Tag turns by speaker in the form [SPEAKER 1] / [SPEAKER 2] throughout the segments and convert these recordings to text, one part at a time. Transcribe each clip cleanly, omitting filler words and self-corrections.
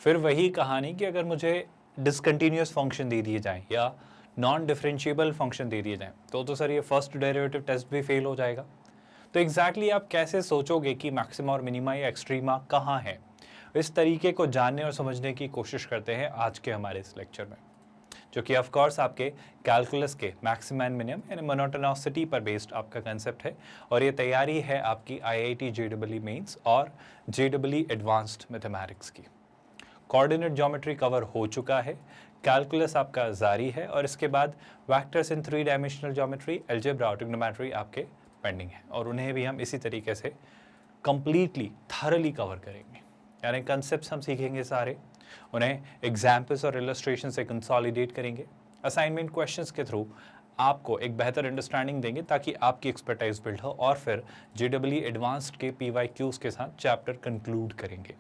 [SPEAKER 1] फिर वही कहानी कि अगर मुझे डिसकंटिन्यूअस फंक्शन दे दिए जाएं या नॉन डिफरेंशिएबल फंक्शन दे दिए जाएं तो सर ये फर्स्ट डेरिवेटिव टेस्ट भी फेल हो जाएगा। तो एग्जैक्टली आप कैसे सोचोगे कि मैक्सिमा और मिनिमा या एक्सट्रीमा कहाँ है, इस तरीके को जानने और समझने की कोशिश करते हैं आज के हमारे इस लेक्चर में, जो कि ऑफ कोर्स आपके कैलकुलस के मैक्सिमा एंड मिनिमम यानी मोनोटोनिसिटी पर बेस्ड आपका कंसेप्ट है। और ये तैयारी है आपकी IIT JEE मेंस और JEE एडवांस्ड मैथमेटिक्स की। कोऑर्डिनेट ज्योमेट्री कवर हो चुका है, कैलकुलस आपका जारी है और इसके बाद vectors in 3 dimensional geometry, algebra और ट्रिग्नोमेट्री आपके पेंडिंग है और उन्हें भी हम इसी तरीके से कंप्लीटली थरली कवर करेंगे। यानी कंसेप्ट्स हम सीखेंगे सारे, उन्हें एग्जाम्पल्स और इलस्ट्रेशन से कंसोलिडेट करेंगे, असाइनमेंट क्वेश्चंस के थ्रू आपको एक बेहतर अंडरस्टैंडिंग देंगे ताकि आपकी एक्सपर्टाइज बिल्ड हो और फिर JEE एडवांस्ड के PYQs के साथ चैप्टर कंक्लूड करेंगे।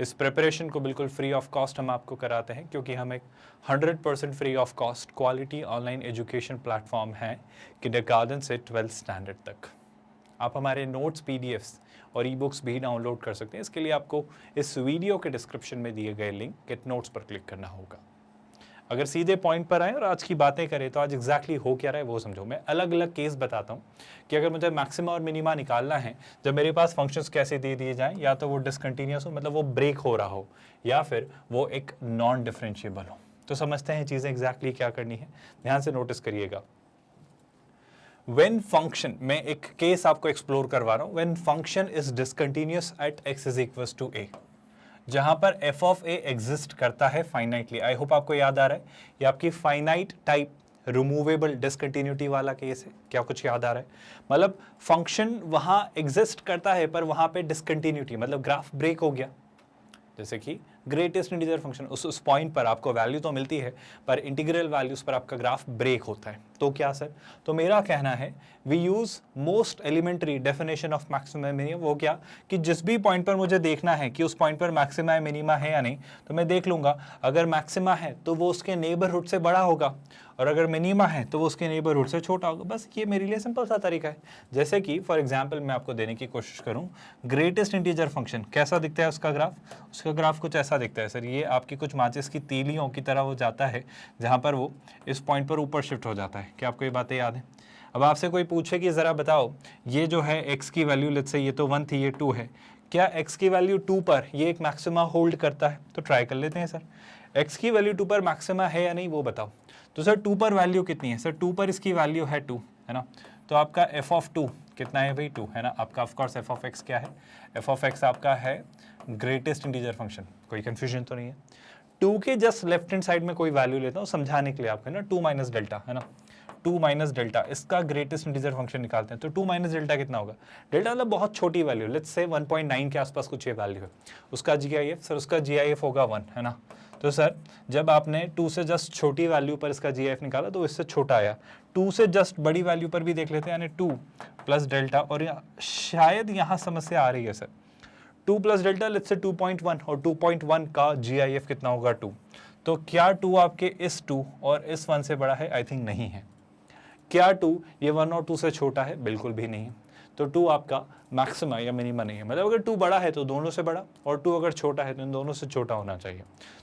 [SPEAKER 1] इस प्रिपरेशन को बिल्कुल फ्री ऑफ कॉस्ट हम आपको कराते हैं क्योंकि हम एक 100% free of cost quality online education platform है किंडरगार्टन से 12th स्टैंडर्ड तक। आप हमारे नोट्स, PDFs और ई-बुक्स भी डाउनलोड कर सकते हैं। इसके लिए आपको इस वीडियो के डिस्क्रिप्शन में दिए गए लिंक गेट नोट्स पर क्लिक करना होगा। अगर सीधे पॉइंट पर आए और आज की बातें करें तो आज एग्जैक्टली हो क्या रहा है वो समझो। मैं अलग अलग केस बताता हूँ कि अगर मुझे मैक्सिमा और मिनिमा निकालना है जब मेरे पास फंक्शंस कैसे दे दिए जाएं, या तो वो डिसकंटिन्यूअस हो मतलब वो ब्रेक हो रहा हो, या फिर वो एक नॉन डिफरेंशिएबल हो। तो समझते हैं चीज़ें एग्जैक्टली क्या करनी है, ध्यान से नोटिस करिएगा। व्हेन फंक्शन, मैं एक केस आपको एक्सप्लोर करवा रहा हूँ, when function is discontinuous at x is equal to a, जहां पर f ऑफ a एग्जिस्ट करता है फाइनाइटली। आई होप आपको याद आ रहा है, ये आपकी फाइनाइट टाइप रिमूवेबल डिसकंटिन्यूटी वाला केस है। क्या कुछ याद आ रहा है? मतलब फंक्शन वहां एग्जिस्ट करता है पर वहां पे डिसकंटिन्यूटी मतलब ग्राफ ब्रेक हो गया। जैसे कि ग्रेटेस्ट इंटीजर फंक्शन, उस पॉइंट पर आपको वैल्यू तो मिलती है पर इंटीग्रल वैल्यूज पर आपका ग्राफ ब्रेक होता है। तो क्या सर? तो मेरा कहना है we use most elementary definition of maxima minimum. वो क्या कि जिस भी पॉइंट पर मुझे देखना है कि उस पॉइंट पर मैक्सिमा मिनिमा है या नहीं, तो मैं देख लूंगा अगर मैक्सिमा है तो वो उसके नेबरहुड से बड़ा होगा और अगर मिनिमा है तो वो उसके नेबरहुड से छोटा होगा। बस ये मेरे लिए सिंपल सा तरीका है। जैसे कि फॉर एग्जांपल मैं आपको देने की कोशिश करूं, ग्रेटेस्ट इंटीजर फंक्शन कैसा दिखता है उसका ग्राफ? उसका ग्राफ कुछ ऐसा दिखता है सर, ये आपकी कुछ माचिस की तीलियों की तरह वो जाता है जहां पर वो इस पॉइंट पर ऊपर शिफ्ट हो जाता है। क्या आपको ये बातें याद है? अब आपसे कोई पूछे कि ज़रा बताओ ये जो है x की वैल्यू, लेट्स से ये तो 1 थी, ये 2 है, क्या x की वैल्यू 2 पर ये एक मैक्सिमा होल्ड करता है? तो ट्राई कर लेते हैं सर, x की वैल्यू 2 पर मैक्सिमा है या नहीं वो बताओ। तो सर 2 पर वैल्यू कितनी है? सर 2 पर इसकी वैल्यू है 2, है ना। तो आपका f ऑफ 2 कितना है भाई? 2, है ना। आपका ऑफकोर्स f ऑफ x क्या है? f ऑफ x आपका है ग्रेटेस्ट इंटीजर फंक्शन, कोई कंफ्यूजन तो नहीं है। 2 के जस्ट लेफ्ट हैंड साइड में कोई वैल्यू लेता हूँ समझाने के लिए आपको, है ना, 2 माइनस डेल्टा, है ना, 2 माइनस डेल्टा, इसका ग्रेटेस्ट इंटीजर फंक्शन निकालते हैं। तो 2 माइनस डेल्टा कितना होगा? डेल्टा मतलब बहुत छोटी वैल्यू, लेट्स से 1.9 के आसपास कुछ ये वैल्यू है। उसका GIF, सर उसका GIF होगा 1, है ना। तो सर जब आपने 2 से जस्ट छोटी वैल्यू पर इसका GIF निकाला तो इससे छोटा आया। 2 से जस्ट बड़ी वैल्यू पर भी देख लेते हैं, यानी 2 प्लस डेल्टा, और शायद यहाँ समस्या आ रही है sir, 2 plus delta let's say 2.1, और 2.1 का GIF कितना होगा? 2। तो क्या 2 आपके इस 2 और इस 1 से बड़ा है? आई थिंक नहीं है। क्या 2 ये 1 और 2 से छोटा है? बिल्कुल भी नहीं। तो 2 आपका मैक्सिमा या मिनिमा नहीं है। मतलब अगर 2 बड़ा है तो दोनों से बड़ा, और 2 अगर छोटा है तो इन दोनों से छोटा होना चाहिए,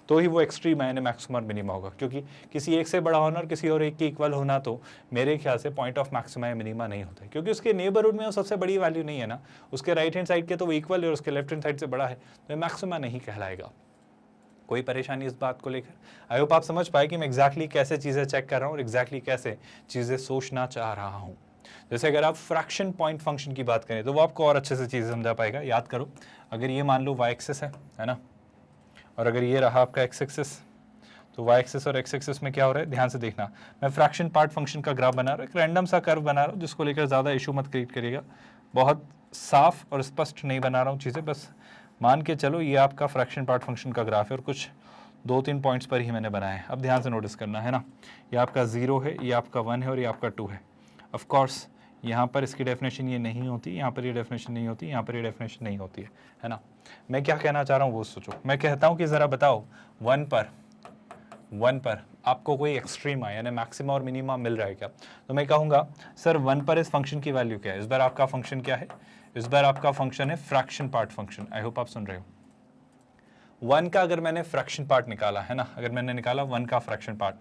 [SPEAKER 1] तो ही वो एक्सट्रीम यानी मैक्सिमा और मिनिमा होगा। क्योंकि किसी एक से बड़ा होना और किसी और एक के इक्वल होना तो मेरे ख्याल से पॉइंट ऑफ मैक्सिमा या मिनिमा नहीं होता है, क्योंकि उसके नेबरहुड में वो सबसे बड़ी वैल्यू नहीं है ना। उसके राइट हैंड साइड के तो वो इक्वल है और उसके लेफ्ट हैंड साइड से बड़ा है, तो मैक्सिमा नहीं कहलाएगा। कोई परेशानी इस बात को लेकर? आई होप आप समझ पाए कि मैं एग्जैक्टली कैसे चीज़ें चेक कर रहा हूँ और एग्जैक्टली कैसे चीज़ें सोचना चाह रहा हूँ। जैसे अगर आप फ्रैक्शन पॉइंट फंक्शन की बात करें तो वो आपको और अच्छे से चीज़ें समझा पाएगा। याद करो, अगर ये मान लो y एक्सिस है ना, और अगर ये रहा आपका x एक्सिस, तो y एक्सिस और x एक्सिस में क्या हो रहा है ध्यान से देखना। मैं फ्रैक्शन पार्ट फंक्शन का ग्राफ बना रहा हूँ, एक रैंडम सा कर्व बना रहा हूँ जिसको लेकर ज़्यादा इशू मत क्रिएट करिएगा। बहुत साफ और स्पष्ट नहीं बना रहा हूँ चीज़ें, बस मान के चलो ये आपका फ्रैक्शन पार्ट फंक्शन का ग्राफ है और कुछ 2-3 पॉइंट्स पर ही मैंने बनाया है। अब ध्यान से नोटिस करना है ना, ये आपका 0 है, ये आपका 1 है और ये आपका 2 है। ऑफ कोर्स यहाँ पर इसकी डेफिनेशन ये नहीं होती, यहाँ पर ये डेफिनेशन नहीं होती, यहाँ पर ये डेफिनेशन नहीं होती है ना। मैं क्या कहना चाह रहा हूँ वो सोचो। मैं कहता हूँ कि ज़रा बताओ 1 पर आपको कोई एक्सट्रीमा यानी मैक्सिमा और मिनिमा मिल रहा है क्या? तो मैं कहूँगा सर 1 पर इस फंक्शन की वैल्यू क्या है? इस बार आपका फंक्शन क्या है? इस बार आपका फंक्शन है फ्रैक्शन पार्ट फंक्शन। आई होप आप सुन रहे हो। 1 का अगर मैंने फ्रैक्शन पार्ट निकाला है ना, अगर मैंने निकाला 1 का फ्रैक्शन पार्ट,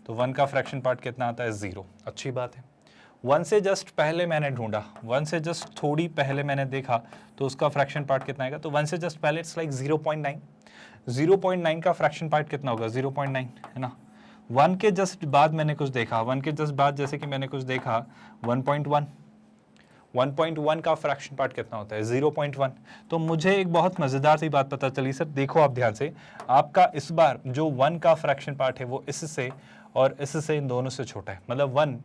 [SPEAKER 1] तो 1 का फ्रैक्शन पार्ट कितना आता है 0, अच्छी बात है। 1 से जस्ट पहले मैंने ढूंढा, 1 से जस्ट थोड़ी पहले मैंने देखा तो उसका फ्रैक्शन पार्ट कितना आएगा, तो 1 से जस्ट पहले इट्स लाइक 0.9, 0.9 का फ्रैक्शन पार्ट कितना होगा 0.9 है ना। 1 के जस्ट बाद मैंने कुछ देखा, 1 के जस्ट बाद जैसे कि मैंने कुछ देखा 1.1, 1.1 का फ्रैक्शन पार्ट कितना होता है 0.1। तो मुझे एक बहुत मज़ेदार सी बात पता चली सर, देखो आप ध्यान से, आपका इस बार जो 1 का फ्रैक्शन पार्ट है वो इससे और इससे इन दोनों से छोटा है। मतलब 1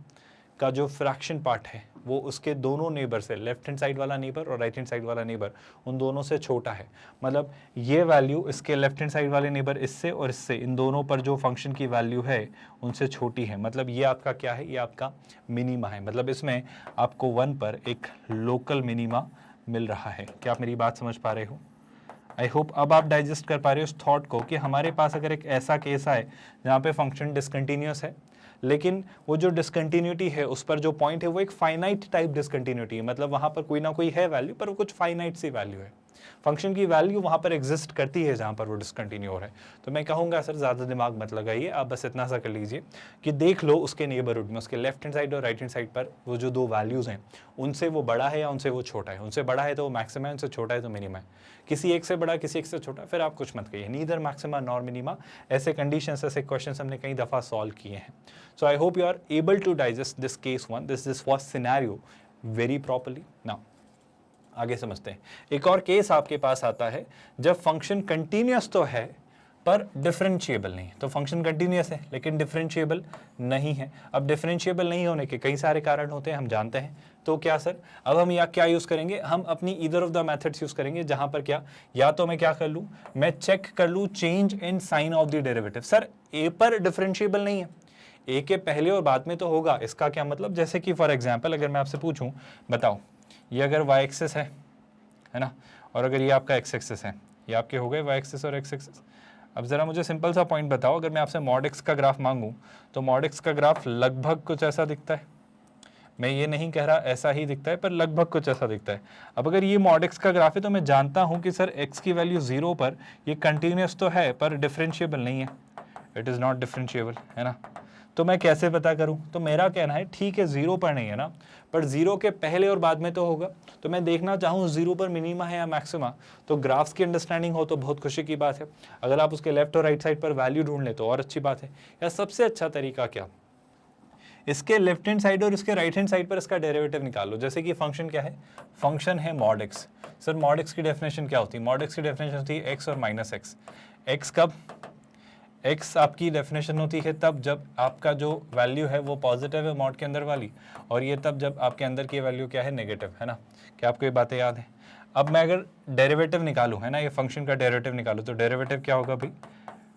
[SPEAKER 1] का जो फ्रैक्शन पार्ट है वो उसके दोनों नेबर से, लेफ्ट हैंड साइड वाला नेबर और राइट हैंड साइड वाला नेबर, उन दोनों से छोटा है। मतलब ये वैल्यू इसके लेफ्ट हैंड साइड वाले नेबर इससे और इससे, इन दोनों पर जो फंक्शन की वैल्यू है उनसे छोटी है। मतलब ये आपका क्या है, ये आपका मिनीमा है। मतलब इसमें आपको 1 पर एक लोकल मिनीमा मिल रहा है। क्या आप मेरी बात समझ पा रहे हो? आई होप अब आप डाइजेस्ट कर पा रहे हो उस थॉट को कि हमारे पास अगर एक ऐसा केस आए जहाँ पे फंक्शन डिसकंटिन्यूअस है, लेकिन वो जो डिसकंटिन्यूटी है उस पर जो पॉइंट है वो एक फाइनाइट टाइप डिसकंटिन्यूटी है। मतलब वहाँ पर कोई ना कोई है वैल्यू, पर वो कुछ फाइनाइट सी वैल्यू है, फंक्शन की वैल्यू वहाँ पर एग्जिस्ट करती है जहाँ पर वो डिसकंटिन्यू हो रहा है। तो मैं कहूँगा सर ज़्यादा दिमाग मत लगाइए, आप बस इतना सा कर लीजिए कि देख लो उसके नेबरहुड में, उसके लेफ्ट हैंड साइड और राइट हैंड साइड पर वो जो दो वैल्यूज़ हैं उनसे वो बड़ा है या उनसे वो छोटा है। उनसे बड़ा है तो वो मैक्सिमम है, उनसे छोटा है तो मिनिमम है। किसी एक से बड़ा किसी एक से छोटा, फिर आप कुछ मत कहिए, नीदर मैक्सिमा नॉर मिनिमा। ऐसे कंडीशंस, ऐसे क्वेश्चंस हमने कई दफ़ा सॉल्व किए हैं। So I hope you are able to digest this case 1, this first scenario very properly. Now आगे समझते हैं। एक और केस आपके पास आता है जब फंक्शन कंटिन्यूअस तो है पर डिफरेंशिएबल नहीं है। तो फंक्शन कंटिन्यूअस है लेकिन डिफरेंशिएबल नहीं है। अब डिफरेंशिएबल नहीं होने के कई सारे कारण होते हैं, हम जानते हैं। तो क्या सर, अब हम क्या यूज़ करेंगे, हम अपनी either of the methods use करेंगे, जहाँ पर क्या, या तो मैं क्या कर लूँ, मैं चेक कर लूँ change in sign of the derivative. Sir A पर डिफरेंशिएबल नहीं है, ए के पहले और बाद में तो होगा। इसका क्या मतलब, जैसे कि फॉर एग्जाम्पल अगर मैं आपसे पूछूँ, बताओ ये अगर y एक्सिस है ना, और अगर ये आपका x एक्सिस है, ये आपके हो गए y एक्सिस और x एक्सिस। अब ज़रा मुझे सिंपल सा पॉइंट बताओ, अगर मैं आपसे मॉड x का ग्राफ मांगूं तो मॉड x का ग्राफ लगभग कुछ ऐसा दिखता है। मैं ये नहीं कह रहा ऐसा ही दिखता है, पर लगभग कुछ ऐसा दिखता है। अब अगर ये मॉड x का ग्राफ है तो मैं जानता हूँ कि सर x की वैल्यू 0 पर ये कंटिन्यूस तो है पर डिफरेंशिएबल नहीं है, इट इज़ नॉट डिफरेंशिएबल, है ना। तो मैं कैसे पता करूं? तो मेरा कहना है ठीक है 0 पर नहीं है ना, पर 0 के पहले और बाद में तो होगा। तो मैं देखना चाहूँ 0 पर मिनिमा है या मैक्सिमा, तो ग्राफ्स की अंडरस्टैंडिंग हो तो बहुत खुशी की बात है। अगर आप उसके लेफ्ट और राइट साइड पर वैल्यू ढूंढ ले तो और अच्छी बात है। या सबसे अच्छा तरीका क्या, इसके लेफ्ट हैंड साइड और इसके राइट हैंड साइड पर इसका डेरिवेटिव निकाल लो। जैसे कि फंक्शन क्या है, फंक्शन है mod x. Sir mod x की डेफिनेशन क्या होती है? मॉड एक्स की डेफिनेशन होती है एक्स और माइनस एक्स। एक्स कब, x आपकी डेफिनेशन होती है तब जब आपका जो वैल्यू है वो पॉजिटिव है मॉड के अंदर वाली, और ये तब जब आपके अंदर की वैल्यू क्या है, नेगेटिव, है ना। क्या आपको ये बातें याद है? अब मैं अगर डेरिवेटिव निकालूं, है ना, ये फंक्शन का डेरिवेटिव निकालूं, तो डेरिवेटिव क्या होगा भाई?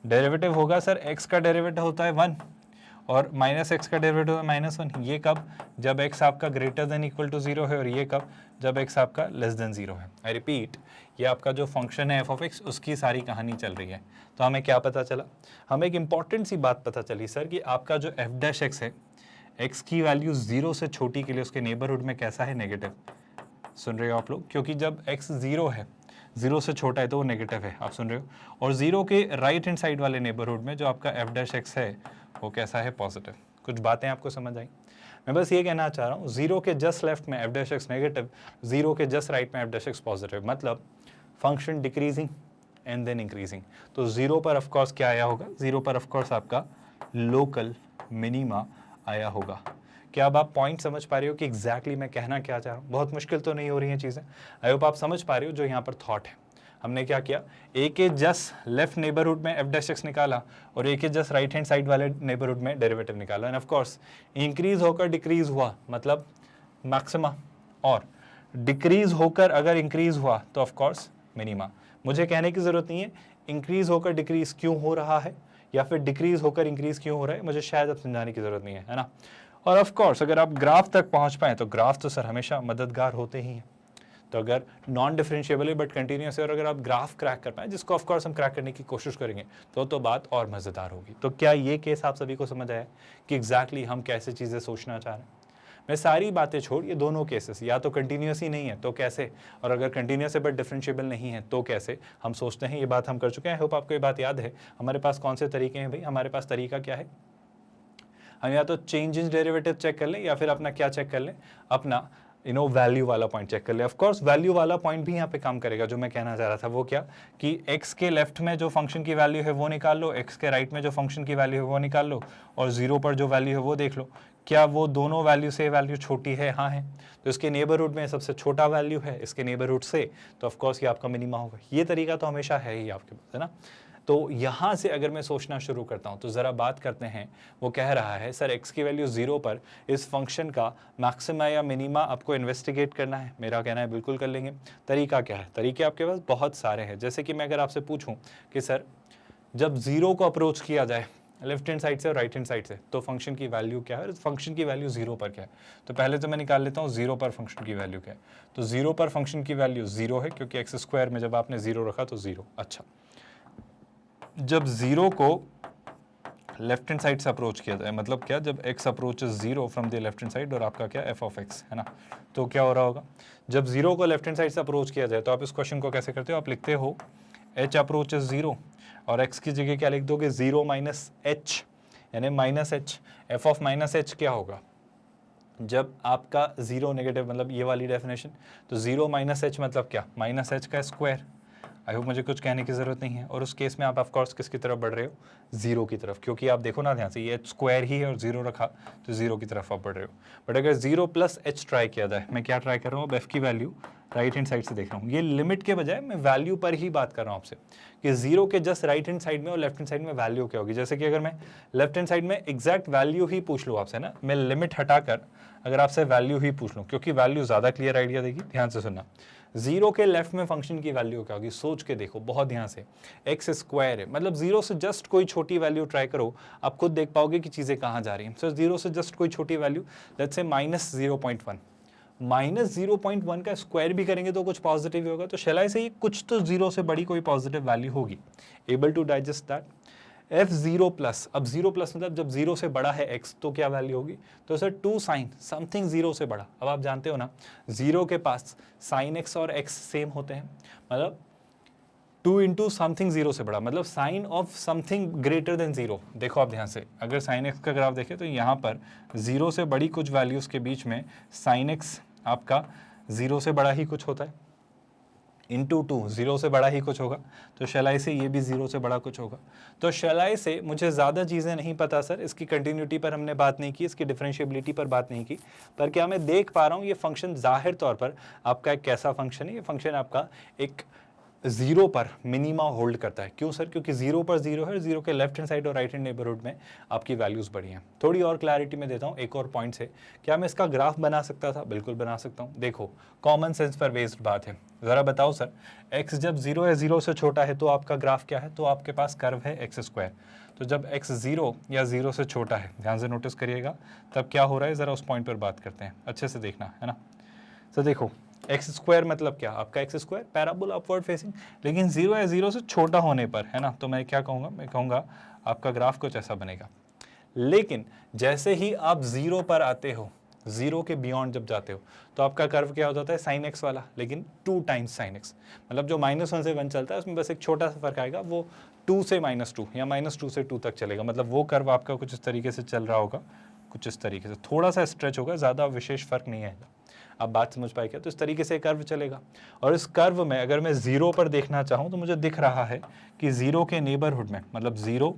[SPEAKER 1] डेरिवेटिव होगा सर x का डेरिवेटिव होता है 1 और माइनस एक्स का डेरिवेटिव है -1। ये कब? जब x आपका ग्रेटर देन इक्वल टू 0 है, और ये कब? जब x आपका लेस देन 0 है। आई रिपीट, ये आपका जो फंक्शन है f(x), उसकी सारी कहानी चल रही है। तो हमें क्या पता चला? हमें एक इंपॉर्टेंट सी बात पता चली सर कि आपका जो f' है, x की वैल्यू 0 से छोटी के लिए उसके नेबरहुड में कैसा है, नेगेटिव। सुन रहे हो आप लोग? क्योंकि जब x 0 है, 0 से छोटा है तो वो नेगेटिव है, आप सुन रहे हो। और 0 के राइट हैंड साइड वाले नेबरहुड में जो आपका f' है वो कैसा है, पॉजिटिव। कुछ बातें आपको समझ आई? मैं बस ये कहना चाह रहा हूँ, 0 के जस्ट लेफ्ट में f' नेगेटिव, 0 के जस्ट राइट में f' पॉजिटिव, मतलब function decreasing and then increasing. तो 0 पर ऑफकोर्स क्या आया होगा? 0 पर ऑफकोर्स आपका लोकल मिनिमा आया होगा। क्या अब आप पॉइंट समझ पा रहे हो कि एग्जैक्टली मैं कहना क्या चाह रहा हूँ? बहुत मुश्किल तो नहीं हो रही हैं चीज़ें। आई होप आप समझ पा रहे हो जो यहाँ पर थॉट है। हमने क्या किया, ए के जस्ट लेफ्ट नेबरहुड में f' निकाला और ए के जस्ट राइट हैंड साइड वाले नेबरहुड में डेरिवेटिव निकाला, एंड ऑफ कोर्स इंक्रीज होकर डिक्रीज हुआ मतलब मैक्सिमा, और डिक्रीज होकर अगर इंक्रीज हुआ तो ऑफ कोर्स मिनिमा। मुझे कहने की ज़रूरत नहीं है इंक्रीज होकर डिक्रीज क्यों हो रहा है या फिर डिक्रीज होकर इंक्रीज क्यों हो रहा है, मुझे शायद अब समझाने की ज़रूरत नहीं है ना। और ऑफ कोर्स अगर आप ग्राफ तक पहुंच पाएँ तो ग्राफ तो सर हमेशा मददगार होते ही हैं। तो अगर नॉन डिफरेंशिएबल है बट कंटिन्यूस है और अगर आप ग्राफ क्रैक कर पाएँ, जिसको ऑफ कोर्स हम क्रैक करने की कोशिश करेंगे, तो बात और मज़ेदार होगी। तो क्या ये केस आप सभी को समझ आया कि एग्जैक्टली हम कैसे चीज़ें सोचना चाह रहे हैं? मैं सारी बातें छोड़, ये दोनों केसेस या तो कंटिन्यूस ही नहीं है तो कैसे, और अगर कंटिन्यूस है बट डिफरेंशिएबल नहीं है तो कैसे, हम सोचते हैं। ये बात हम कर चुके हैं। आई होप आपको ये बात याद है। हमारे पास कौन से तरीके हैं भाई, हमारे पास तरीका क्या है, हम या तो चेंज इन डेरिवेटिव चेक कर लें या फिर अपना क्या चेक कर लें, अपना वैल्यू वाला पॉइंट चेक कर ले। ऑफ कोर्स वैल्यू वाला पॉइंट भी यहाँ पे काम करेगा। जो मैं कहना चाह रहा था वो क्या, कि x के लेफ्ट में जो फंक्शन की वैल्यू है वो निकाल लो, x के राइट में जो फंक्शन की वैल्यू है वो निकाल लो, और 0 पर जो वैल्यू है वो देख लो, क्या वो दोनों वैल्यू से वैल्यू छोटी है, हाँ है, तो इसके नेबरहुड में सबसे छोटा वैल्यू है इसके नेबरहुड से, तो ऑफकोर्स ये आपका मिनिमा होगा। ये तरीका तो हमेशा है ही आपके पास, है ना। तो यहाँ से अगर मैं सोचना शुरू करता हूँ तो ज़रा बात करते हैं। वो कह रहा है सर x की वैल्यू 0 पर इस फंक्शन का मैक्सिमा या मिनिमा आपको इन्वेस्टिगेट करना है। मेरा कहना है बिल्कुल कर लेंगे। तरीका क्या है, तरीके आपके पास बहुत सारे हैं। जैसे कि मैं अगर आपसे पूछूं कि सर जब 0 को अप्रोच किया जाए लेफ्ट हैंड साइड से और राइट हैंड साइड से तो फंक्शन की वैल्यू क्या है, फंक्शन की वैल्यू 0 पर क्या है, तो पहले तो मैं निकाल लेता हूँ 0 पर फंक्शन की वैल्यू क्या है। तो 0 पर फंक्शन की वैल्यू 0 है क्योंकि x स्क्वायर में जब आपने 0 रखा तो 0। अच्छा, जब 0 को लेफ्ट हैंड साइड से अप्रोच किया जाए, मतलब क्या, जब x approaches 0 from the left hand side और आपका क्या f ऑफ x है ना, तो क्या हो रहा होगा, जब 0 को लेफ्ट हैंड साइड से अप्रोच किया जाए तो आप इस क्वेश्चन को कैसे करते हो, आप लिखते हो h अप्रोचेस 0 और x की जगह क्या लिख दोगे 0 माइनस h, यानी minus h। f of minus h क्या होगा, जब आपका 0 नेगेटिव, मतलब ये वाली डेफिनेशन, तो 0 माइनस h मतलब क्या, माइनस h का स्क्वायर। आई होप मुझे कुछ कहने की ज़रूरत नहीं है। और उस केस में आप ऑफ कोर्स किसकी तरफ बढ़ रहे हो, 0 की तरफ, क्योंकि आप देखो ना ध्यान से ये स्क्वायर ही है और 0 रखा तो 0 की तरफ आप बढ़ रहे हो। बट अगर 0 प्लस h ट्राई किया जाए, मैं क्या ट्राई कर रहा हूँ, अब f की वैल्यू राइट हैंड साइड से देख रहा हूँ। ये लिमिट के बजाय मैं वैल्यू पर ही बात कर रहा हूँ आपसे कि 0 के जस्ट राइट हैंड साइड में और लेफ्ट हैंड साइड में वैल्यू क्या होगी। जैसे कि अगर मैं लेफ्ट हैंड साइड में एग्जैक्ट वैल्यू ही पूछ लूँ आपसे ना, मैं लिमिट हटाकर अगर आपसे वैल्यू ही पूछ लूँ, क्योंकि वैल्यू ज़्यादा क्लियर आइडिया देगी। ध्यान से सुनना, 0 के लेफ्ट में फंक्शन की वैल्यू क्या होगी, सोच के देखो बहुत ध्यान से। x स्क्वायर है, मतलब 0 से जस्ट कोई छोटी वैल्यू ट्राई करो, आप खुद देख पाओगे कि चीज़ें कहाँ जा रही हैं। सो 0 से जस्ट कोई छोटी value, let's say minus 0.1, minus 0.1 का स्क्वायर भी करेंगे तो कुछ पॉजिटिव ही होगा। तो शैलाई से ये कुछ तो 0 से बड़ी कोई पॉजिटिव वैल्यू होगी। Able to digest that. f0 plus, अब 0 प्लस मतलब जब 0 से बड़ा है x तो क्या वैल्यू होगी, तो सर 2 साइन समथिंग 0 से बड़ा। अब आप जानते हो ना 0 के पास साइन x और x सेम होते हैं, मतलब 2 इंटू समथिंग 0 से बड़ा, मतलब sign of something greater than 0। देखो आप ध्यान से, अगर साइन x का ग्राफ देखें तो यहाँ पर 0 से बड़ी कुछ वैल्यूज़ के बीच में साइन x आपका 0 से बड़ा ही कुछ होता है, इंटू 2 0 से बड़ा ही कुछ होगा, तो शैलाई से ये भी 0 से बड़ा कुछ होगा। तो शैलाई से मुझे ज़्यादा चीज़ें नहीं पता सर, इसकी कंटिन्यूटी पर हमने बात नहीं की, इसकी डिफरेंशिएबिलिटी पर बात नहीं की, पर क्या मैं देख पा रहा हूँ ये फंक्शन ज़ाहिर तौर पर आपका एक कैसा फंक्शन है, ये फंक्शन आपका एक 0 पर मिनिमा होल्ड करता है। क्यों सर, क्योंकि 0 पर 0 है, 0 के लेफ्ट हैंड साइड और राइट हैंड नेबरहुड में आपकी वैल्यूज़ बढ़ी हैं। थोड़ी और क्लैरिटी में देता हूँ एक और पॉइंट से, क्या मैं इसका ग्राफ बना सकता था, बिल्कुल बना सकता हूँ। देखो कॉमन सेंस पर बेस्ड बात है, ज़रा बताओ सर x जब 0 है, 0 से छोटा है तो आपका ग्राफ क्या है, तो आपके पास कर्व है x स्क्वायर। तो जब x 0 या 0 से छोटा है, ध्यान से नोटिस करिएगा, तब क्या हो रहा है, ज़रा उस पॉइंट पर बात करते हैं, अच्छे से देखना है ना। तो देखो एक्स स्क्वायर मतलब क्या, आपका x square parabola upward facing, लेकिन 0 या 0 से छोटा होने पर, है ना, तो मैं क्या कहूँगा, मैं कहूँगा आपका ग्राफ कुछ ऐसा बनेगा। लेकिन जैसे ही आप 0 पर आते हो, 0 के बियॉन्ड जब जाते हो, तो आपका कर्व क्या हो जाता है, साइन एक्स वाला, लेकिन 2 टाइम्स साइन एक्स। मतलब जो -1 से 1 चलता है उसमें बस एक छोटा सा फर्क आएगा, वो 2 से -2 या -2 से 2 तक चलेगा। मतलब वो कर्व आपका कुछ इस तरीके से चल रहा होगा, कुछ इस तरीके से, थोड़ा सा स्ट्रेच होगा, ज़्यादा विशेष फर्क नहीं आएगा। आप बात समझ पाए क्या, तो इस तरीके से कर्व चलेगा। और इस कर्व में अगर मैं 0 पर देखना चाहूँ तो मुझे दिख रहा है कि 0 के नेबरहुड में, मतलब 0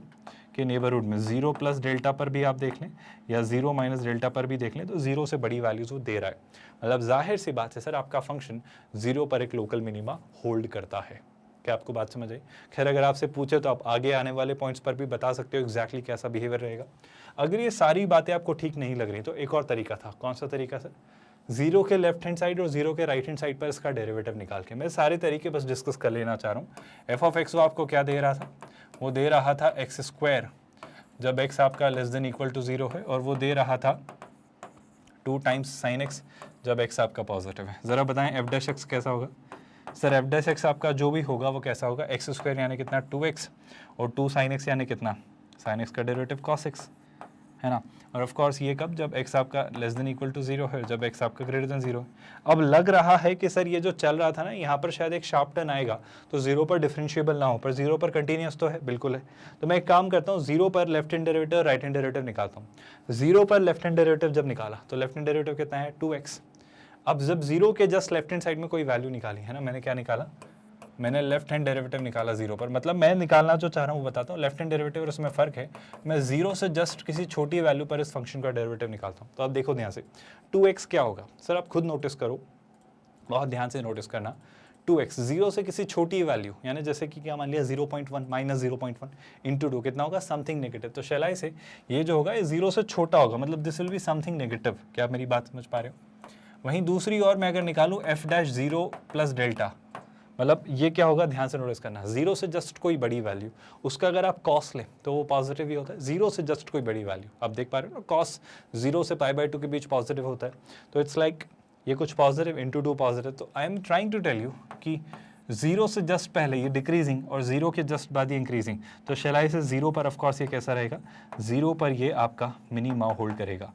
[SPEAKER 1] के नेबरहुड में 0 प्लस डेल्टा पर भी आप देख लें या 0 माइनस डेल्टा पर भी देख लें, तो 0 से बड़ी वैल्यूज वो दे रहा है। मतलब जाहिर सी बात है सर, आपका फंक्शन 0 पर एक लोकल मिनिमा होल्ड करता है। क्या आपको बात समझ आई? खैर अगर आपसे पूछे तो आप आगे आने वाले पॉइंट्स पर भी बता सकते हो एग्जैक्टली कैसा बिहेवियर रहेगा। अगर ये सारी बातें आपको ठीक नहीं लग रही तो एक और तरीका था। कौन सा तरीका सर? 0 के लेफ्ट हैंड साइड और 0 के राइट हैंड साइड पर इसका डेरिवेटिव निकाल के। मैं सारे तरीके बस डिस्कस कर लेना चाह रहा हूँ। एफ ऑफ एक्स वो आपको क्या दे रहा था? वो दे रहा था एक्स स्क्वायर जब x आपका लेस देन इक्वल टू 0 है, और वो दे रहा था 2 टाइम्स साइन x जब x आपका पॉजिटिव है। ज़रा बताएं एफ डैश एक्स कैसा होगा? सर एफ डैश एक्स आपका जो भी होगा वो कैसा होगा? एक्स स्क्वायर यानी कितना 2x, और 2 साइन x यानी कितना? साइन x का डेरिवेटिव cos x, है ना। और ऑफ कोर्स ये कब, जब x आपका लेस देन इक्वल टू 0 है, जब x आपका ग्रेटर देन 0 है। अब लग रहा है कि सर ये जो चल रहा था ना, यहाँ पर शायद एक शार्प टर्न आएगा तो 0 पर डिफरेंशिएबल ना हो, पर 0 पर कंटिन्यूस तो है, बिल्कुल है। तो मैं एक काम करता हूँ, 0 पर left hand derivative right hand derivative निकालता हूँ। 0 पर लेफ्ट हैंड डेरिवेटिव जब निकाला तो लेफ्ट हैंड डेरिवेटिव कितना है 2x। अब जब 0 के जस्ट लेफ्ट हैंड साइड में कोई वैल्यू निकाली है ना, मैंने क्या निकाला, मैंने लेफ्ट हैंड डेरिवेटिव निकाला 0 पर। मतलब मैं निकालना जो चाह रहा हूँ वो बताता हूँ, लेफ्ट हैंड डेरिवेटिव और उसमें फ़र्क है। मैं 0 से जस्ट किसी छोटी वैल्यू पर इस फंक्शन का डेरिवेटिव निकालता हूँ। तो आप देखो ध्यान से 2x क्या होगा सर, आप खुद नोटिस करो, बहुत ध्यान से नोटिस करना। 2x 0 से किसी छोटी वैल्यू, यानी जैसे कि क्या मान लिया 0.1 माइनस 0.1 इंटू 2 कितना होगा, समथिंग नेगेटिव। तो शैलाई से ये जो होगा ये 0 से छोटा होगा, मतलब this will be something negative. क्या आप मेरी बात समझ पा रहे हो? वहीं दूसरी ओर मैं अगर निकालूँ f'0 प्लस डेल्टा, मतलब ये क्या होगा, ध्यान से नोटिस करना। 0 से जस्ट कोई बड़ी वैल्यू, उसका अगर आप कॉस लें तो वो पॉजिटिव ही होता है। 0 से जस्ट कोई बड़ी वैल्यू, आप देख पा रहे हो ना, कॉस 0 से π/2 के बीच पॉजिटिव होता है। तो इट्स लाइक ये कुछ पॉजिटिव इंटू 2 पॉजिटिव। तो I am trying to tell you कि 0 से जस्ट पहले ये डिक्रीजिंग और 0 के जस्ट बाद ये इंक्रीजिंग। तो शैलाई से 0 पर ऑफकोर्स ये कैसा रहेगा, 0 पर ये आपका मिनिमा होल्ड करेगा।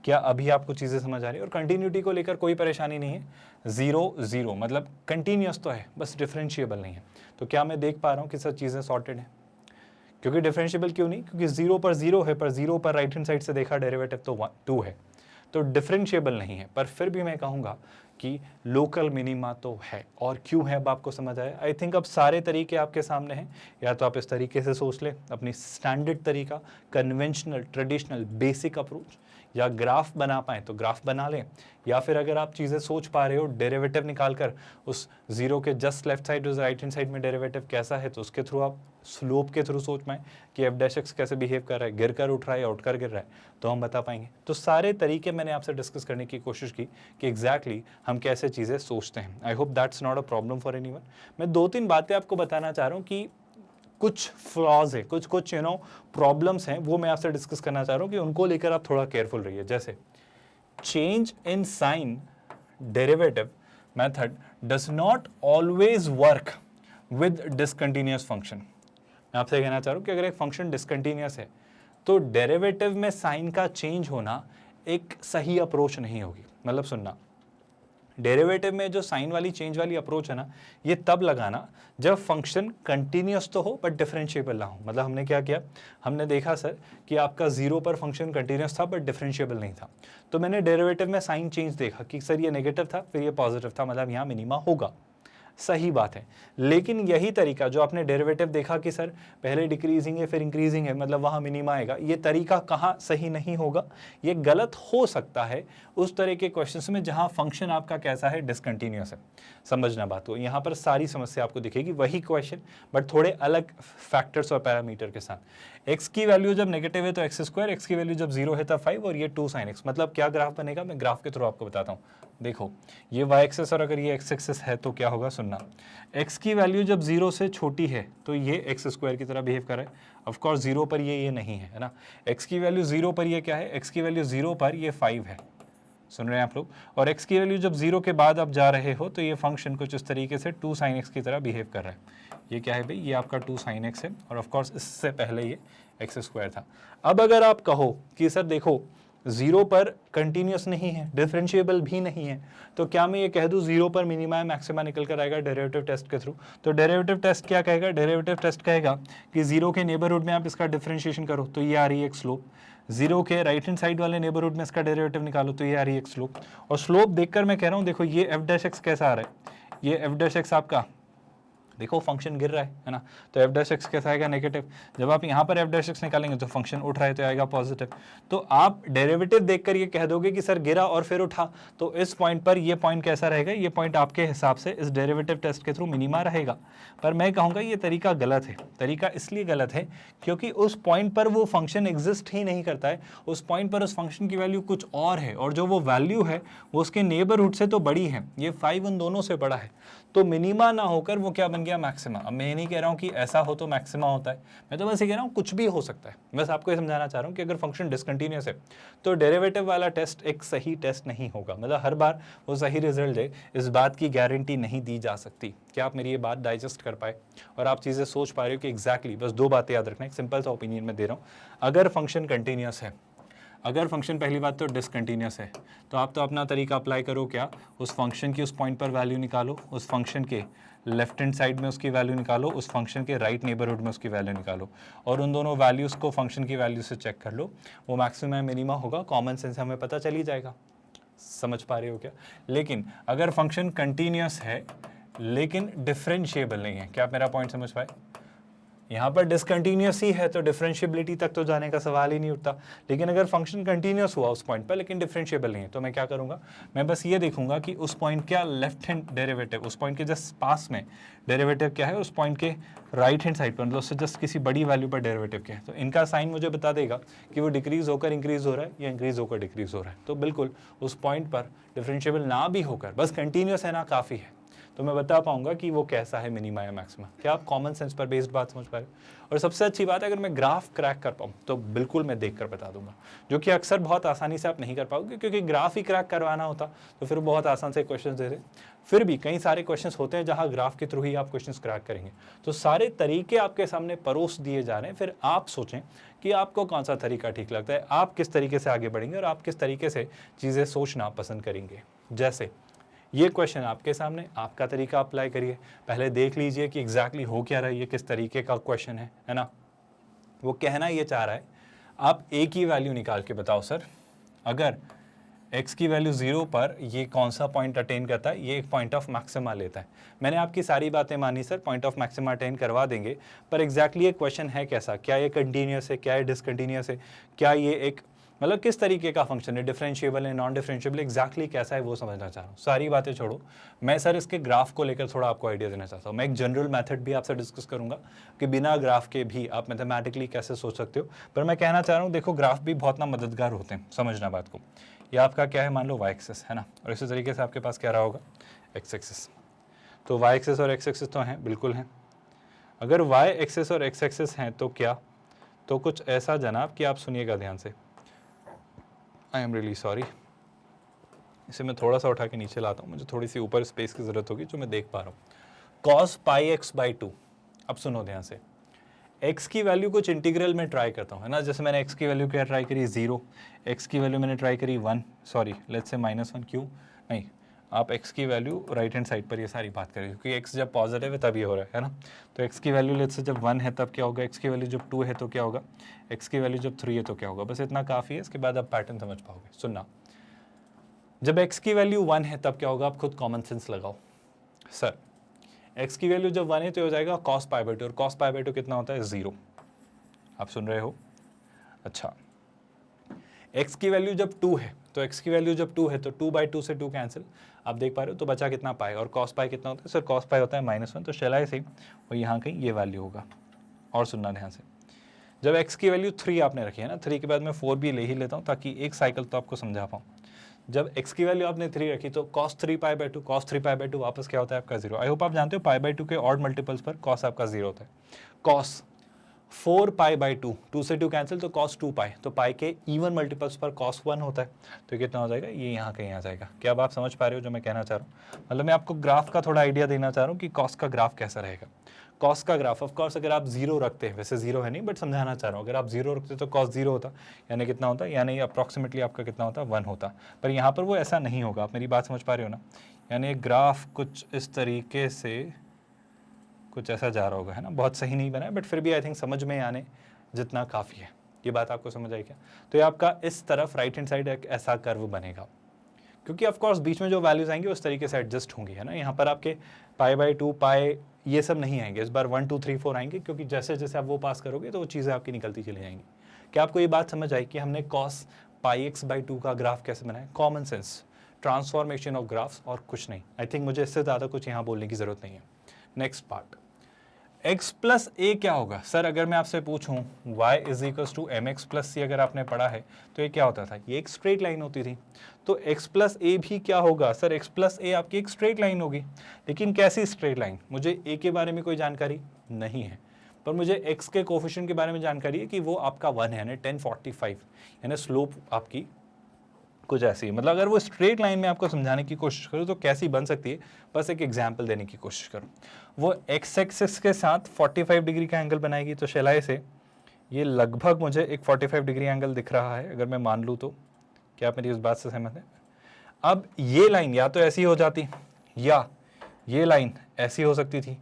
[SPEAKER 1] क्या अभी आपको चीज़ें समझ आ रही है? और कंटिन्यूटी को लेकर कोई परेशानी नहीं है। 0 0 मतलब कंटिन्यूस तो है, बस डिफरेंशिएबल नहीं है। तो क्या मैं देख पा रहा हूँ कि सब चीज़ें सॉर्टेड हैं? क्योंकि डिफरेंशिएबल क्यों नहीं, क्योंकि 0 पर 0 है, पर 0 पर राइट हैंड साइड से देखा डेरिवेटिव तो 2 है, तो डिफरेंशिएबल नहीं है। पर फिर भी मैं कहूँगा कि लोकल मिनिमा तो है। और क्यों है अब आपको समझ आया? आई थिंक अब सारे तरीके आपके सामने हैं। या तो आप इस तरीके से सोच लें, अपनी स्टैंडर्ड तरीका, कन्वेंशनल ट्रेडिशनल बेसिक अप्रोच, या ग्राफ बना पाएँ तो ग्राफ बना लें, या फिर अगर आप चीज़ें सोच पा रहे हो डेरिवेटिव निकाल कर उस 0 के जस्ट लेफ्ट साइड उस राइट हैंड साइड में डेरिवेटिव कैसा है, तो उसके थ्रू आप स्लोप के थ्रू सोच पाएँ कि f' कैसे बिहेव कर रहा है, गिर कर उठ रहा है या उठ कर गिर रहा है, तो हम बता पाएंगे। तो सारे तरीके मैंने आपसे डिस्कस करने की कोशिश की कि एग्जैक्टली हम कैसे चीज़ें सोचते हैं। I hope that's not a problem for anyone. मैं 2-3 बातें आपको बताना चाह रहा हूँ कि कुछ फ्लॉज है, कुछ प्रॉब्लम्स हैं, वो मैं आपसे डिस्कस करना चाह रहा हूँ कि उनको लेकर आप थोड़ा केयरफुल रहिए। जैसे change in sign derivative method does not always work with discontinuous function. मैं आपसे कहना चाह रहा हूँ कि अगर एक फंक्शन डिसकंटिन्यूअस है तो डेरिवेटिव में साइन का चेंज होना एक सही अप्रोच नहीं होगी। मतलब सुनना, डेरिवेटिव में जो साइन वाली चेंज वाली अप्रोच है ना, ये तब लगाना जब फंक्शन कंटिन्यूअस तो हो बट डिफरेंशिएबल ना हो। मतलब हमने क्या किया, हमने देखा सर कि आपका 0 पर फंक्शन कंटिन्यूअस था बट डिफरेंशिएबल नहीं था, तो मैंने डेरिवेटिव में साइन चेंज देखा कि सर ये नेगेटिव था फिर ये पॉजिटिव था, मतलब यहाँ मिनिमा होगा। सही बात है, लेकिन यही तरीका जो आपने डेरिवेटिव देखा कि सर पहले डिक्रीजिंग है फिर इंक्रीजिंग है, मतलब वहाँ मिनिमा आएगा, ये तरीका कहाँ सही नहीं होगा, ये गलत हो सकता है उस तरह के क्वेश्चंस में जहाँ फंक्शन आपका कैसा है, डिसकंटिन्यूअस है। समझना बात को, यहाँ पर सारी समस्या आपको दिखेगी, वही क्वेश्चन बट थोड़े अलग फैक्टर्स और पैरामीटर के साथ। x की वैल्यू जब नेगेटिव है तो x², x की वैल्यू जब 0 है तब 5 और ये 2 sin x। मतलब क्या ग्राफ बनेगा, मैं ग्राफ के थ्रू आपको बताता हूँ। देखो ये y एक्सिस और अगर ये x एक्सिस है तो क्या होगा, सुनना, x की वैल्यू जब 0 से छोटी है तो ये x² की तरह बिहेव कर रहा है। ऑफ कोर्स 0 पर ये नहीं है ना, x की वैल्यू 0 पर ये क्या है, x की वैल्यू 0 पर ये 5 है। सुन रहे हैं आप लोग? और x की वैल्यू जब 0 के बाद आप जा रहे हो तो ये फंक्शन कुछ इस तरीके से 2 sin x की तरह बिहेव कर रहा है। ये क्या है भाई, ये आपका 2 sin x है और ऑफ कोर्स इससे पहले ये x² था। अब अगर आप कहो कि सर देखो 0 पर कंटिन्यूस नहीं है, डिफरेंशिएबल भी नहीं है, तो क्या मैं ये कह दूं 0 पर मिनिमा मैक्सिमा निकल कर आएगा डेरिवेटिव टेस्ट के थ्रू? तो डेरिवेटिव टेस्ट क्या कहेगा, डेरिवेटिव टेस्ट कहेगा कि 0 के नेबरहुड में आप इसका डिफरेंशिएशन करो तो ये आ रही है एक स्लोप, 0 के राइट हैंड साइड वाले नेबरहुड में इसका डेरिवेटिव निकालो तो ये आ रही है एक स्लोप। और स्लोप देखकर मैं कह रहा हूँ देखो ये f' कैसा आ रहा है, ये f' आपका देखो फंक्शन गिर रहा है ना, तो f' कैसा आएगा, नेगेटिव। जब आप यहाँ पर f' निकालेंगे तो फंक्शन उठ रहा है तो आएगा पॉजिटिव। तो आप डेरिवेटिव देखकर ये कह दोगे कि सर गिरा और फिर उठा, तो इस पॉइंट पर ये पॉइंट कैसा रहेगा, ये पॉइंट आपके हिसाब से इस डेरिवेटिव टेस्ट के थ्रू मिनिमा रहेगा। पर मैं कहूँगा ये तरीका गलत है। तरीका इसलिए गलत है क्योंकि उस पॉइंट पर वो फंक्शन एग्जिस्ट ही नहीं करता है, उस पॉइंट पर उस फंक्शन की वैल्यू कुछ और है और जो वो वैल्यू है वो उसके नेबरहुड से तो बड़ी है, ये 5 उन दोनों से बड़ा है, तो मिनिमा ना होकर वो क्या बन गया, मैक्सिमा। अब मैं ये नहीं कह रहा हूँ कि ऐसा हो तो मैक्सिमा होता है, मैं तो बस ये कह रहा हूँ कुछ भी हो सकता है। बस आपको ये समझाना चाह रहा हूँ कि अगर फंक्शन डिसकंटिन्यूअस है तो डेरिवेटिव वाला टेस्ट एक सही टेस्ट नहीं होगा, मतलब हर बार वो सही रिजल्ट दे इस बात की गारंटी नहीं दी जा सकती। क्या आप मेरी ये बात डाइजेस्ट कर पाए और आप चीज़ें सोच पा रहे हो कि एग्जैक्टली बस 2 बातें याद रखना, एक सिंपल सा ओपिनियन में दे रहा हूँ, अगर फंक्शन कंटिन्यूअस है अगर फंक्शन पहली बात तो डिसकंटीन्यूस है तो आप तो अपना तरीका अप्लाई करो, क्या उस फंक्शन की उस पॉइंट पर वैल्यू निकालो, उस फंक्शन के लेफ्ट हैंड साइड में उसकी वैल्यू निकालो, उस फंक्शन के राइट नेबरहुड में उसकी वैल्यू निकालो और उन दोनों वैल्यूज़ को फंक्शन की वैल्यू से चेक कर लो, वो मैक्सिमम मिनिमा होगा। कॉमन सेंस हमें पता चल ही जाएगा। समझ पा रहे हो क्या? लेकिन अगर फंक्शन कंटिन्यूस है लेकिन डिफरेंशिएबल नहीं है, क्या आप मेरा पॉइंट समझ पाए? यहाँ पर डिसकंटीन्यूस ही है तो डिफरेंशिएबिलिटी तक तो जाने का सवाल ही नहीं उठता। लेकिन अगर फंक्शन कंटिन्यूस हुआ उस पॉइंट पर लेकिन डिफरेंशिएबल नहीं है तो मैं क्या करूँगा, मैं बस ये देखूंगा कि उस पॉइंट का लेफ्ट हैंड डेरिवेटिव, उस पॉइंट के जस्ट पास में डेरिवेटिव क्या है, उस पॉइंट के राइट हैंड साइड पर, मतलब उससे जस्ट किसी बड़ी वैल्यू पर डेरिवेटिव क्या है। तो इनका साइन मुझे बता देगा कि वो डिक्रीज होकर इंक्रीज हो रहा है या इंक्रीज होकर डिक्रीज हो रहा है। तो बिल्कुल उस पॉइंट पर डिफरेंशिएबल ना भी होकर बस कंटिन्यूस है ना काफ़ी है, तो मैं बता पाऊंगा कि वो कैसा है, मिनिमा या मैक्सिमा। क्या आप कॉमन सेंस पर बेस्ड बात समझ पा रहे हो? और सबसे अच्छी बात है अगर मैं ग्राफ क्रैक कर पाऊँ तो बिल्कुल मैं देख कर बता दूंगा, जो कि अक्सर बहुत आसानी से आप नहीं कर पाओगे क्योंकि ग्राफ ही क्रैक करवाना होता तो फिर बहुत आसान से क्वेश्चन दे रहे। फिर भी कई सारे क्वेश्चन होते हैं जहाँ ग्राफ के थ्रू ही आप क्वेश्चन क्रैक करेंगे। तो सारे तरीके आपके सामने परोस दिए जा रहे हैं, फिर आप सोचें कि आपको कौन सा तरीका ठीक लगता है, आप किस तरीके से आगे बढ़ेंगे और आप किस तरीके से चीज़ें सोचना पसंद करेंगे। जैसे ये क्वेश्चन आपके सामने, आपका तरीका अप्लाई करिए, पहले देख लीजिए कि एग्जैक्टली हो क्या रहा है, ये किस तरीके का क्वेश्चन है ना। वो कहना ये चाह रहा है आप a की वैल्यू निकाल के बताओ सर, अगर x की वैल्यू 0 पर ये कौन सा पॉइंट अटेन करता है, ये एक पॉइंट ऑफ मैक्सिमा लेता है। मैंने आपकी सारी बातें मानी sir, point of maxima attain करवा देंगे, पर एग्जैक्टली ये क्वेश्चन है कैसा, क्या ये कंटिन्यूस है, क्या ये डिसकंटिन्यूस है, क्या ये एक मतलब किस तरीके का फंक्शन है, डिफरेंशिएबल है, नॉन डिफरेंशिएबल, एग्जैक्टली कैसा है वो समझना चाह रहा हूँ। सारी बातें छोड़ो, मैं सर इसके ग्राफ को लेकर थोड़ा आपको आइडिया देना चाहता हूँ। मैं एक जनरल मेथड भी आपसे डिस्कस करूंगा कि बिना ग्राफ के भी आप मैथमेटिकली कैसे सोच सकते हो, पर मैं कहना चाह रहा हूँ देखो ग्राफ भी बहुत ना मददगार होते हैं, समझना बात को। ये आपका क्या है, मान लो वाई एक्सिस है ना, और इसी तरीके से आपके पास क्या रहा होगा, एक्स एक्सिस। तो वाई एक्सिस और एक्स एक्सिस तो हैं, बिल्कुल हैं। अगर वाई एक्सिस और एक्स एक्सिस हैं तो क्या, तो कुछ ऐसा जनाब कि आप सुनिएगा ध्यान से, आई एम रियली सॉरी, इसे मैं थोड़ा सा उठा के नीचे लाता हूँ, मुझे थोड़ी सी ऊपर स्पेस की ज़रूरत होगी जो मैं देख पा रहा हूँ। cos पाई एक्स बाई 2, अब सुनो ध्यान से, x की वैल्यू कुछ इंटीग्रल में ट्राई करता हूँ है ना, जैसे मैंने x की वैल्यू क्या ट्राई करी 0, x की वैल्यू मैंने ट्राई करी 1, सॉरी लेट्स से -1, क्यों नहीं, आप x की वैल्यू राइट हैंड साइड पर ये सारी बात करें क्योंकि x जब पॉजिटिव है तब ये हो रहा है ना। तो x की वैल्यू लेट्स से जब 1 है तब क्या होगा, x की वैल्यू जब 2 है तो क्या होगा, x की वैल्यू जब 3 है तो क्या होगा। बस इतना काफ़ी है, इसके बाद आप पैटर्न समझ पाओगे। सुनना, जब x की वैल्यू 1 है तब क्या होगा, आप खुद कॉमन सेंस लगाओ। सर x की वैल्यू जब 1 है तो हो जाएगा cos पाई बाई 2, और cos पाई बाई 2 कितना होता है 0, आप सुन रहे हो। अच्छा, x की वैल्यू जब 2 है तो x की वैल्यू जब 2 है तो 2 बाई 2 से 2 कैंसिल, आप देख पा रहे हो, तो बचा कितना पाई, और cos पाई कितना होता है सर, cos पाई होता है -1, तो चला से और यहाँ कहीं ये वैल्यू होगा। और सुनना ध्यान से, जब x की वैल्यू 3 आपने रखी है ना, 3 के बाद मैं 4 भी ले ही लेता हूँ ताकि एक साइकिल तो आपको समझा पाऊँ। जब x की वैल्यू आपने 3 रखी तो cos 3 pi by 2, cos 3 pi by 2 वापस क्या होता है आपका 0। आई होप आप जानते हो पाई बाई 2 के ऑड मल्टीपल्स पर cos आपका 0 होता है। cos 4 पाई बाई 2, 2 से 2 कैंसिल, तो cos 2 पाई, तो पाई के इवन मल्टीपल्स पर cos 1 होता है, तो कितना हो जाएगा, ये यहाँ कहीं आ जाएगा। क्या अब आप समझ पा रहे हो जो मैं कहना चाह रहा हूँ? मतलब मैं आपको ग्राफ का थोड़ा आइडिया देना चाह रहा हूँ कि cos का ग्राफ कैसा रहेगा। cos का ग्राफ ऑफ कोर्स अगर आप 0 रखते हैं, वैसे 0 है नहीं बट समझाना चाह रहा हूँ, अगर आप 0 रखते तो cos 0 होता, यानी कितना होता, यानी अप्रॉक्सीमेटली आपका कितना होता, 1 होता। पर यहाँ पर वो ऐसा नहीं होगा, आप मेरी बात समझ पा रहे हो ना, यानी ग्राफ कुछ इस तरीके से कुछ ऐसा जा रहा होगा है ना, बहुत सही नहीं बना है बट फिर भी आई थिंक समझ में आने जितना काफ़ी है। ये बात आपको समझ आई क्या? तो ये आपका इस तरफ राइट हैंड साइड एक ऐसा कर्व बनेगा, क्योंकि ऑफ कोर्स बीच में जो वैल्यूज आएंगे उस तरीके से एडजस्ट होंगी है ना। यहाँ पर आपके पाई बाई 2 पाई ये सब नहीं आएंगे, इस बार 1 2 3 4 आएंगे, क्योंकि जैसे जैसे आप वो पास करोगे तो वो चीज़ें आपकी निकलती चली जाएंगी। क्या आपको ये बात समझ आई कि हमने cos पाई एक्स बाई 2 का ग्राफ कैसे बनाया? Common sense transformation of graphs और कुछ नहीं। आई थिंक मुझे इससे ज़्यादा कुछ यहाँ बोलने की ज़रूरत नहीं है। Next part, x plus A क्या होगा? सर अगर मैं आपसे पूछूं y is equals to M X plus C, अगर आपने पढ़ा है तो ये क्या होता था, ये एक स्ट्रेट लाइन होती थी। तो x प्लस ए भी क्या होगा? सर x प्लस ए आपकी एक स्ट्रेट लाइन होगी, लेकिन कैसी स्ट्रेट लाइन? मुझे a के बारे में कोई जानकारी नहीं है, पर मुझे x के कोफिशिएंट के बारे में जानकारी है कि वो आपका 1 है, यानी 1045, यानी स्लोप आपकी कुछ ऐसी, मतलब अगर वो स्ट्रेट लाइन में आपको समझाने की कोशिश करूँ तो कैसी बन सकती है, बस एक एग्जांपल देने की कोशिश करूँ। वो एक्स एक्सिस के साथ 45 डिग्री का एंगल बनाएगी, तो शैलाई से ये लगभग मुझे एक 45 डिग्री एंगल दिख रहा है, अगर मैं मान लूँ तो। क्या आप मेरी उस बात से सहमत हैं? अब ये लाइन या तो ऐसी हो जाती, या ये लाइन ऐसी हो सकती थी,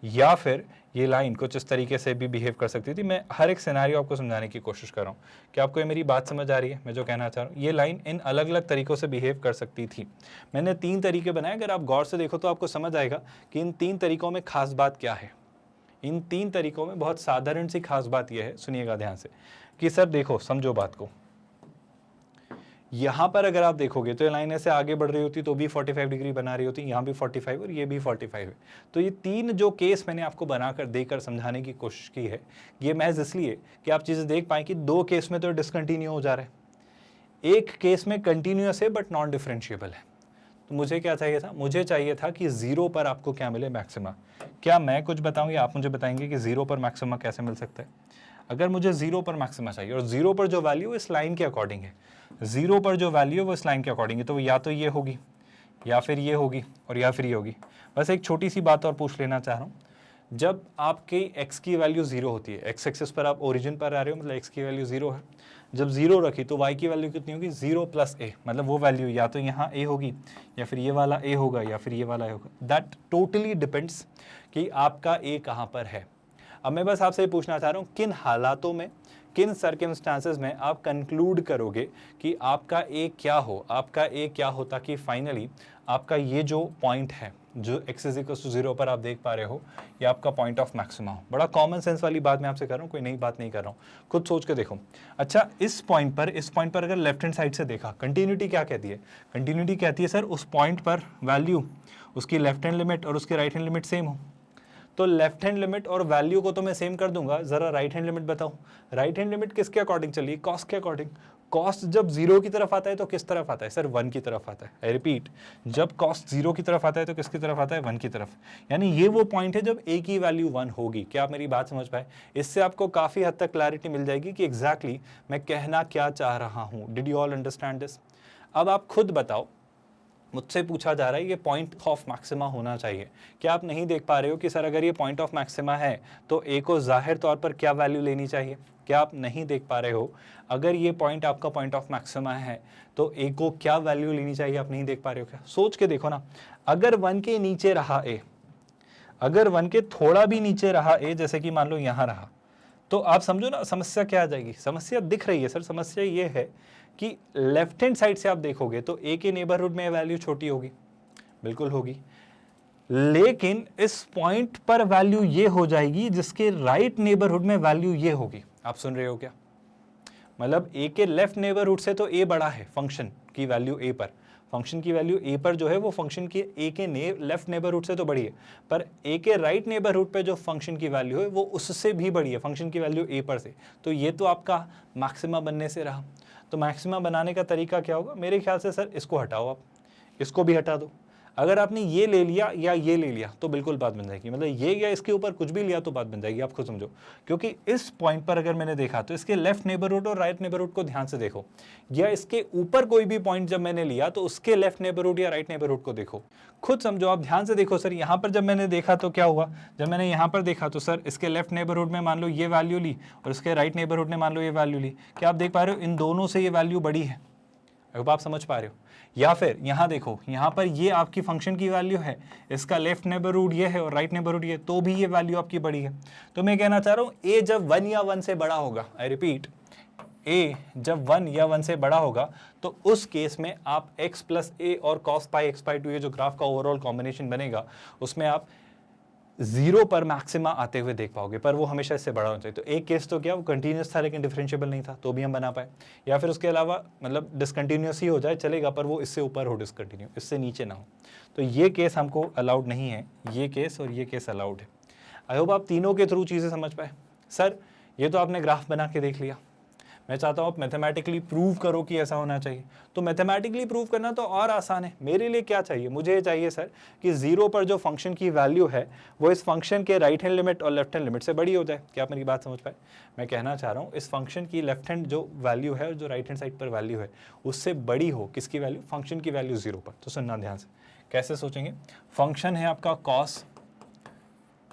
[SPEAKER 1] या फिर ये लाइन कुछ इस तरीके से भी बिहेव कर सकती थी। मैं हर एक सिनेरियो आपको समझाने की कोशिश कर रहा हूँ कि आपको ये मेरी बात समझ आ रही है, मैं जो कहना चाह रहा हूँ। ये लाइन इन अलग अलग तरीक़ों से बिहेव कर सकती थी। मैंने 3 तरीके बनाए, अगर आप गौर से देखो तो आपको समझ आएगा कि इन 3 तरीक़ों में खास बात क्या है। इन 3 तरीक़ों में बहुत साधारण सी खास बात यह है, सुनिएगा ध्यान से, कि सर देखो, समझो बात को। यहाँ पर अगर आप देखोगे तो ये लाइन ऐसे आगे बढ़ रही होती तो भी 45 डिग्री बना रही होती, यहाँ भी 45 और ये भी 45 है। तो ये 3 जो केस मैंने आपको बनाकर देकर समझाने की कोशिश की है, ये महज इसलिए कि आप चीज़ें देख पाएँ कि 2 केस में तो डिसकंटिन्यू हो जा रहा है, एक केस में कंटिन्यूअस है बट नॉन डिफरेंशिएबल है। तो मुझे क्या चाहिए था? मुझे चाहिए था कि 0 पर आपको क्या मिले? मैक्सिमा। क्या मैं कुछ बताऊँ या आप मुझे बताएंगे कि 0 पर मैक्सिमा कैसे मिल सकता है? अगर मुझे 0 पर मैक्सिमा चाहिए और 0 पर जो वैल्यू इस लाइन के अकॉर्डिंग है, 0 पर जो वैल्यू है वो इस लाइन के अकॉर्डिंग है, तो या तो ये होगी, या फिर ये होगी, और या फिर ये होगी। बस एक छोटी सी बात और पूछ लेना चाह रहा हूँ, जब आपकी x की वैल्यू 0 होती है, x एक्सिस पर आप ओरिजिन पर आ रहे हो, मतलब x की वैल्यू 0 है, जब 0 रखी तो y की वैल्यू कितनी होगी? 0 + a, मतलब वो वैल्यू या तो यहाँ a होगी, या फिर ये वाला a होगा, या फिर ये वाला a होगा। दैट टोटली डिपेंड्स कि आपका a कहाँ पर है। अब मैं बस आपसे ये पूछना चाह रहा हूँ, किन हालातों में, किन सर्कमस्टांसेस में आप कंक्लूड करोगे कि आपका ए क्या हो, आपका ए क्या हो, ताकि फाइनली आपका ये जो पॉइंट है, जो x = 0 पर आप देख पा रहे हो, ये आपका पॉइंट ऑफ मैक्सिमा हो। बड़ा कॉमन सेंस वाली बात मैं आपसे कर रहा हूँ, कोई नई बात नहीं कर रहा हूँ, खुद सोच के देखो। अच्छा, इस पॉइंट पर अगर लेफ्ट हैंड साइड से देखा, कंटिन्यूटी क्या कहती है? कंटिन्यूटी कहती है सर उस पॉइंट पर वैल्यू, उसकी लेफ्ट हैंड लिमिट और उसकी राइट हैंड लिमिट सेम हो। तो लेफ्ट हैंड लिमिट और वैल्यू को तो मैं सेम कर दूंगा, जरा राइट हैंड लिमिट बताओ। राइट हैंड लिमिट किसके अकॉर्डिंग चलिए? कॉस्ट के अकॉर्डिंग। कॉस्ट जब 0 की तरफ आता है तो किस तरफ आता है सर? 1 की तरफ आता है। आई रिपीट, जब कॉस्ट 0 की तरफ आता है तो किसकी तरफ आता है? 1 की तरफ। यानी ये वो पॉइंट है जब a की वैल्यू 1 होगी। क्या आप मेरी बात समझ पाए? इससे आपको काफी हद तक क्लैरिटी मिल जाएगी कि एग्जैक्टली मैं कहना क्या चाह रहा हूँ। Did you all understand this? अब आप खुद बताओ, मुझसे पूछा जा रहा है ये पॉइंट ऑफ मैक्सिमा होना चाहिए। क्या आप नहीं देख पा रहे हो कि सर अगर ये पॉइंट ऑफ मैक्सिमा है तो ए को जाहिर तौर पर क्या वैल्यू लेनी चाहिए? क्या आप नहीं देख पा रहे हो? अगर ये पॉइंट आपका पॉइंट ऑफ मैक्सिमा है तो ए को क्या वैल्यू लेनी चाहिए? आप नहीं देख पा रहे हो क्या? सोच के देखो ना, अगर 1 के नीचे रहा ए, अगर 1 के थोड़ा भी नीचे रहा ए, जैसे कि मान लो यहाँ रहा, तो आप समझो ना समस्या क्या आ जाएगी। समस्या दिख रही है सर, समस्या ये है कि लेफ्ट हैंड साइड से आप देखोगे तो ए के नेबरहुड में वैल्यू छोटी होगी, बिल्कुल होगी, लेकिन इस पॉइंट पर वैल्यू ये हो जाएगी जिसके राइट नेबरहुड में वैल्यू ये होगी। आप सुन रहे हो क्या? मतलब ए के लेफ्ट नेबरहुड से तो ए बड़ा है, फंक्शन की वैल्यू ए पर, फंक्शन की वैल्यू ए पर जो है वो फंक्शन की ए के लेफ्ट नेबरहुड से तो बड़ी है, पर ए के राइट नेबरहुड पे जो फंक्शन की वैल्यू है वो उससे भी बड़ी है, फंक्शन की वैल्यू ए पर से। तो ये तो आपका मैक्सिमा बनने से रहा। तो मैक्सिमा बनाने का तरीका क्या होगा? मेरे ख्याल से सर इसको हटाओ, आप इसको भी हटा दो। अगर आपने ये ले लिया या ये ले लिया तो बिल्कुल बात बन जाएगी, मतलब ये या इसके ऊपर कुछ भी लिया तो बात बन जाएगी। आप खुद समझो, क्योंकि इस पॉइंट पर अगर मैंने देखा तो इसके लेफ्ट नेबरहुड और राइट नेबरहुड को ध्यान से देखो, या इसके ऊपर कोई भी पॉइंट जब मैंने लिया तो उसके लेफ्ट नेबरहुड या राइट नेबरहुड को देखो, खुद समझो, आप ध्यान से देखो। सर यहाँ पर जब मैंने देखा तो क्या हुआ? जब मैंने यहाँ पर देखा तो सर इसके लेफ्ट नेबरहुड में मान लो ये वैल्यू ली और इसके राइट नेबरहुड ने मान लो ये वैल्यू ली। क्या आप देख पा रहे हो? इन दोनों से ये वैल्यू बड़ी है। अब आप समझ पा रहे हो? या फिर यहाँ देखो, यहाँ पर ये आपकी फंक्शन की वैल्यू है, इसका लेफ्ट नेबरहुड ये है और राइट नेबरहुड ये, तो भी ये वैल्यू आपकी बड़ी है। तो मैं कहना चाह रहा हूँ ए जब 1 या 1 से बड़ा होगा, आई रिपीट, ए जब 1 या 1 से बड़ा होगा तो उस केस में आप x + a और cos πx/2 ये जो ग्राफ का ओवरऑल कॉम्बिनेशन बनेगा उसमें आप 0 पर मैक्सिमा आते हुए देख पाओगे, पर वो हमेशा इससे बड़ा होना चाहिए। तो एक केस तो क्या वो कंटिन्यूस था लेकिन डिफरेंशिएबल नहीं था, तो भी हम बना पाए। या फिर उसके अलावा मतलब डिसकंटिन्यूस ही हो जाए चलेगा, पर वो इससे ऊपर हो डिसकंटिन्यू, इससे नीचे ना हो। तो ये केस हमको अलाउड नहीं है, ये केस और ये केस अलाउड है। आई होप आप तीनों के थ्रू चीज़ें समझ पाए। सर ये तो आपने ग्राफ बना के देख लिया, मैं चाहता हूँ आप मैथमेटिकली प्रूव करो कि ऐसा होना चाहिए। तो मैथमेटिकली प्रूव करना तो और आसान है। मेरे लिए क्या चाहिए? मुझे ये चाहिए सर कि 0 पर जो फंक्शन की वैल्यू है वो इस फंक्शन के राइट हैंड लिमिट और लेफ्ट हैंड लिमिट से बड़ी हो जाए। क्या आप मेरी बात समझ पाए? मैं कहना चाह रहा हूँ इस फंक्शन की लेफ्ट हैंड जो वैल्यू है और जो राइट हैंड साइड पर वैल्यू है उससे बड़ी हो। किसकी वैल्यू? फंक्शन की वैल्यू 0 पर। तो सुनना ध्यान से, कैसे सोचेंगे? फंक्शन है आपका कॉस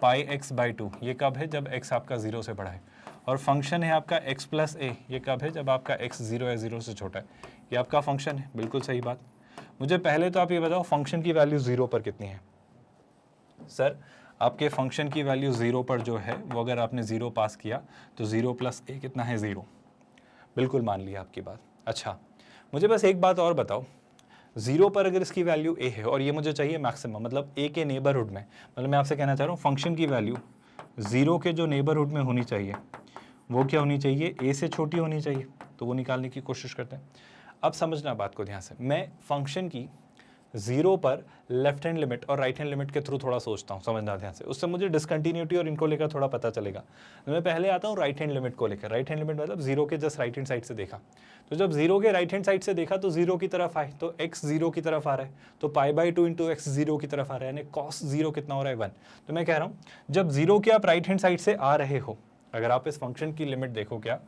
[SPEAKER 1] पाई एक्स बाई 2, ये कब है? जब x आपका 0 से बड़ा है। और फंक्शन है आपका x प्लस ए, ये कब है? जब आपका x 0 या 0 से छोटा है। ये आपका फंक्शन है, बिल्कुल सही बात। मुझे पहले तो आप ये बताओ फंक्शन की वैल्यू 0 पर कितनी है? सर आपके फंक्शन की वैल्यू 0 पर जो है वो अगर आपने 0 पास किया तो 0 प्लस ए कितना है? 0। बिल्कुल मान लिया आपकी बात। अच्छा, मुझे बस एक बात और बताओ, 0 पर अगर इसकी वैल्यू a है और ये मुझे चाहिए मैक्सिमम, मतलब a के नेबरहुड में, मतलब मैं आपसे कहना चाह रहा हूँ फंक्शन की वैल्यू 0 के जो नेबरहुड में होनी चाहिए वो क्या होनी चाहिए? a से छोटी होनी चाहिए। तो वो निकालने की कोशिश करते हैं। अब समझना बात को ध्यान से, मैं फंक्शन की 0 पर लेफ्ट हैंड लिमिट और राइट हैंड लिमिट के थ्रू थोड़ा सोचता हूँ, समझना ध्यान से, उससे मुझे डिसकंटिन्यूटी और इनको लेकर थोड़ा पता चलेगा। तो मैं पहले आता हूँ राइट हैंड लिमिट को लेकर। राइट हैंड लिमिट मतलब 0 के जस्ट राइट हैंड साइड से देखा, तो जब 0 के राइट हैंड साइड से देखा तो 0 की तरफ आए, तो x 0 की तरफ आ रहा है, तो पाई बाई 2 इंटू एक्स 0 की तरफ आ रहा है, यानी cos 0 कितना हो रहा है? 1। तो मैं कह रहा हूँ जब 0 के आप राइट हैंड साइड से आ रहे हो, अगर आप इस फंक्शन की लिमिट देखो, क्या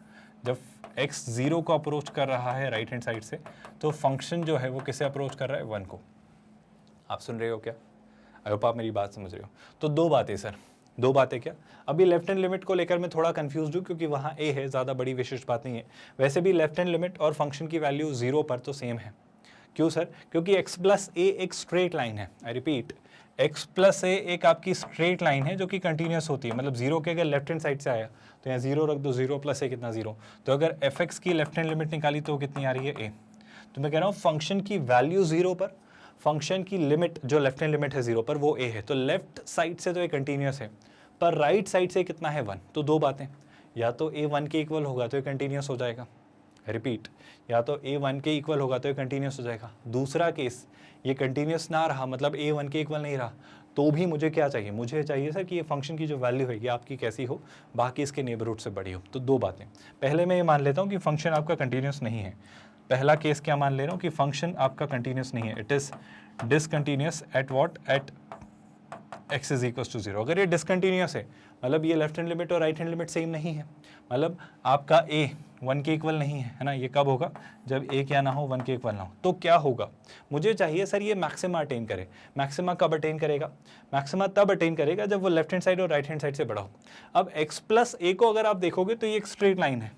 [SPEAKER 1] जब x 0 को अप्रोच कर रहा है राइट हैंड साइड से, तो फंक्शन जो है वो किसे अप्रोच कर रहा है? 1 को। आप सुन रहे हो क्या? आई होप आप मेरी बात समझ रहे हो। तो दो बातें सर, दो बातें क्या? अभी लेफ्ट हैंड लिमिट को लेकर मैं थोड़ा कंफ्यूज हूँ क्योंकि वहाँ a है, ज़्यादा बड़ी विशिष्ट बात नहीं है। वैसे भी लेफ्ट हैंड लिमिट और फंक्शन की वैल्यू 0 पर तो सेम है। क्यों सर? क्योंकि x प्लस ए एक स्ट्रेट लाइन है। आई रिपीट, x प्लस ए एक आपकी स्ट्रेट लाइन है जो कि कंटिन्यूस होती है। मतलब 0 के अगर लेफ्ट हैंड साइड से आया तो यहाँ 0 रख दो, 0 प्लस ए कितना? 0। तो अगर fx की लेफ्ट हैंड लिमिट निकाली तो कितनी आ रही है? a। तो मैं कह रहा हूँ फंक्शन की वैल्यू 0 पर, फंक्शन की लिमिट जो लेफ्ट हैंड लिमिट है 0 पर वो a है, तो लेफ्ट साइड से तो ये कंटिन्यूस है, पर राइट साइड से कितना है? 1। तो दो बातें, या तो a 1 के इक्वल होगा तो ये कंटिन्यूस हो जाएगा। रिपीट, या तो a 1 के इक्वल होगा तो ये कंटिन्यूस हो जाएगा। दूसरा केस, ये कंटिन्यूस ना रहा, मतलब a 1 के इक्वल नहीं रहा, तो भी मुझे क्या चाहिए? मुझे चाहिए सर कि ये फंक्शन की जो वैल्यू है ये आपकी कैसी हो? बाकी इसके नेबरहुड से बड़ी हो। तो दो बातें, पहले मैं ये मान लेता हूँ कि फंक्शन आपका कंटिन्यूस नहीं है। पहला केस क्या मान ले रहा हूँ कि फंक्शन आपका कंटिन्यूस नहीं है, it is discontinuous at what? At x is equal to 0। अगर ये डिसकंटिन्यूस है मतलब ये लेफ्ट हैंड लिमिट और राइट हैंड लिमिट सेम नहीं है, मतलब आपका a 1 के इक्वल नहीं है ना। ये कब होगा? जब a क्या ना हो? 1 के इक्वल ना हो। तो क्या होगा? मुझे चाहिए सर ये मैक्सिमा अटेन करे। मैक्सिमा कब अटेन करेगा? मैक्सिमा तब अटेन करेगा जब वो लेफ्ट हैंड साइड और राइट हैंड साइड से बड़ा हो। अब x प्लस a को अगर आप देखोगे तो ये एक स्ट्रेट लाइन है।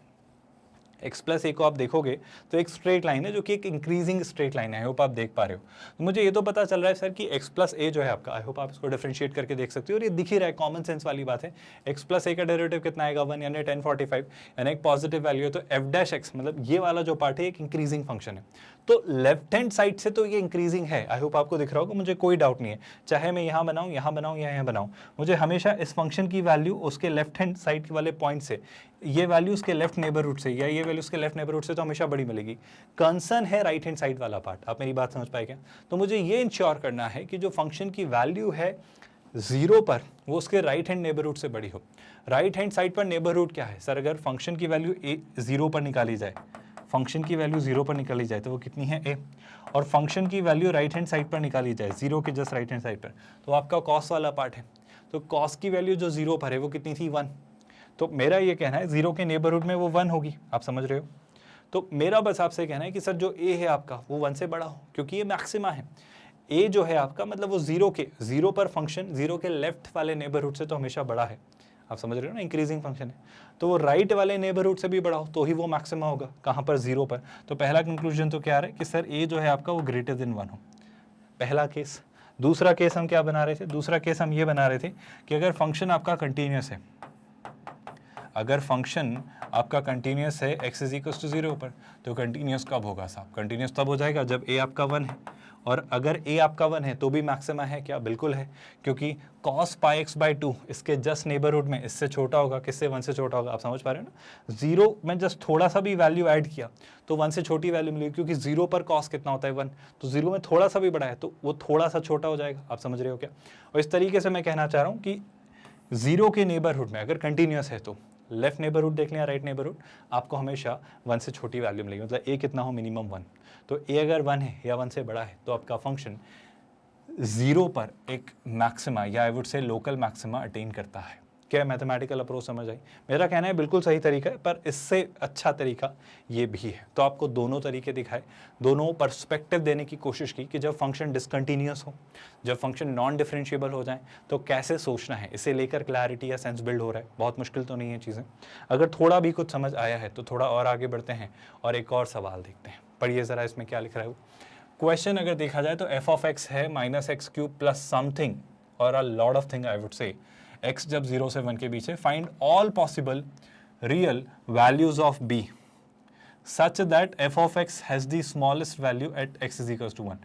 [SPEAKER 1] x प्लस ए को आप देखोगे तो एक स्ट्रेट लाइन है जो कि एक इंक्रीजिंग स्ट्रेट लाइन है। आई होप आप देख पा रहे हो। तो मुझे ये तो पता चल रहा है सर कि x प्लस ए जो है आपका, आई होप आप इसको डिफरेंशिएट करके देख सकते हो और ये दिख ही रहा है, कॉमन सेंस वाली बात है। x प्लस ए का डेरिवेटिव कितना आएगा? 1 यानी 1045, यानी एक पॉजिटिव वैल्यू है। तो f डैश x मतलब ये वाला जो पार्ट है एक इंक्रीजिंग फंक्शन है, तो लेफ्ट हैंड साइड से तो ये इंक्रीजिंग है। आई होप आपको दिख रहा होगा, मुझे कोई डाउट नहीं है। चाहे मैं यहाँ बनाऊँ, यहाँ बनाऊँ या यहाँ बनाऊँ, मुझे हमेशा इस फंक्शन की वैल्यू उसके लेफ्ट हैंड साइड वाले पॉइंट से, ये वैल्यू उसके लेफ्ट नेबरहुड से या ये वैल्यू उसके लेफ्ट नेबरहुड से तो हमेशा बड़ी मिलेगी। कंसर्न है राइट हैंड साइड वाला पार्ट। आप मेरी बात समझ पाए क्या? तो मुझे ये इंश्योर करना है कि जो फंक्शन की वैल्यू है 0 पर वो उसके राइट हैंड नेबरहुड से बड़ी हो। राइट हैंड साइड पर नेबरहुड क्या है सर? अगर फंक्शन की वैल्यू 0 पर निकाली जाए, फंक्शन की वैल्यू 0 पर निकाली जाए तो वो कितनी है? a। और फंक्शन की वैल्यू राइट हैंड साइड पर निकाली जाए 0 के जस्ट राइट हैंड साइड पर, तो आपका कॉस वाला पार्ट है। तो कॉस की वैल्यू जो 0 पर है वो कितनी थी? 1। तो मेरा ये कहना है 0 के नेबरहुड में वो 1 होगी। आप समझ रहे हो? तो मेरा बस आपसे कहना है कि सर जो a है आपका वो 1 से बड़ा हो, क्योंकि ये मैक्सिमा है। a जो है आपका मतलब वो 0 पर फंक्शन 0 के लेफ्ट वाले नेबरहुड से तो हमेशा बड़ा है। आप समझ रहे हो ना, इंक्रीजिंग फंक्शन है, तो वो राइट वाले नेबरहुड से भी बड़ा हो तो ही वो मैक्सिमा होगा। कहाँ पर? 0 पर। तो पहला कंक्लूजन तो क्या आ रहा है कि सर a जो है आपका वो ग्रेटर देन 1 हो, पहला केस। दूसरा केस हम क्या बना रहे थे? दूसरा केस हम ये बना रहे थे कि अगर फंक्शन आपका कंटिन्यूस है, अगर फंक्शन आपका कंटिन्यूस है x इज इक्वल टू 0 पर, तो कंटिन्यूस कब होगा साहब? कंटिन्यूस तब हो जाएगा जब a आपका 1 है, और अगर a आपका 1 है तो भी मैक्सिमा है क्या? बिल्कुल है, क्योंकि cos पाई x बाई 2 इसके जस्ट नेबरहुड में इससे छोटा होगा। किससे? 1 से छोटा होगा। आप समझ पा रहे हो ना? 0 में जस्ट थोड़ा सा भी वैल्यू ऐड किया तो 1 से छोटी वैल्यू मिलेगी, क्योंकि 0 पर cos कितना होता है? 1। तो 0 में थोड़ा सा भी बड़ा है तो वो थोड़ा सा छोटा हो जाएगा। आप समझ रहे हो क्या? और इस तरीके से मैं कहना चाह रहा हूँ कि 0 के नेबरहुड में अगर कंटिन्यूस है तो लेफ्ट नेबरहुड देख लें या राइट नेबरहुड, आपको हमेशा 1 से छोटी वैल्यू मिलेगी। मतलब a कितना हो? मिनिमम 1। तो a अगर 1 है या 1 से बड़ा है तो आपका फंक्शन 0 पर एक मैक्सिमा या आई वुड से लोकल मैक्सिमा अटेन करता है। क्या मैथमेटिकल अप्रोच समझ आई? मेरा कहना है बिल्कुल सही तरीका है, पर इससे अच्छा तरीका ये भी है। तो आपको दोनों तरीके दिखाए, दोनों पर्सपेक्टिव देने की कोशिश की कि जब फंक्शन डिसकंटिन्यूअस हो, जब फंक्शन नॉन डिफरेंशिएबल हो जाए तो कैसे सोचना है। इसे लेकर क्लैरिटी या सेंस बिल्ड हो रहा है, बहुत मुश्किल तो नहीं है चीज़ें। अगर थोड़ा भी कुछ समझ आया है तो थोड़ा और आगे बढ़ते हैं और एक और सवाल देखते हैं। पढ़िए ज़रा इसमें क्या लिख रहा है वो क्वेश्चन। अगर देखा जाए तो एफ ऑफ एक्स है minus X cube plus something और a lot of thing I would say. x जब 0 से 1 के बीच है, find all possible real values of b such that f of x has the smallest value at x is equal to 1।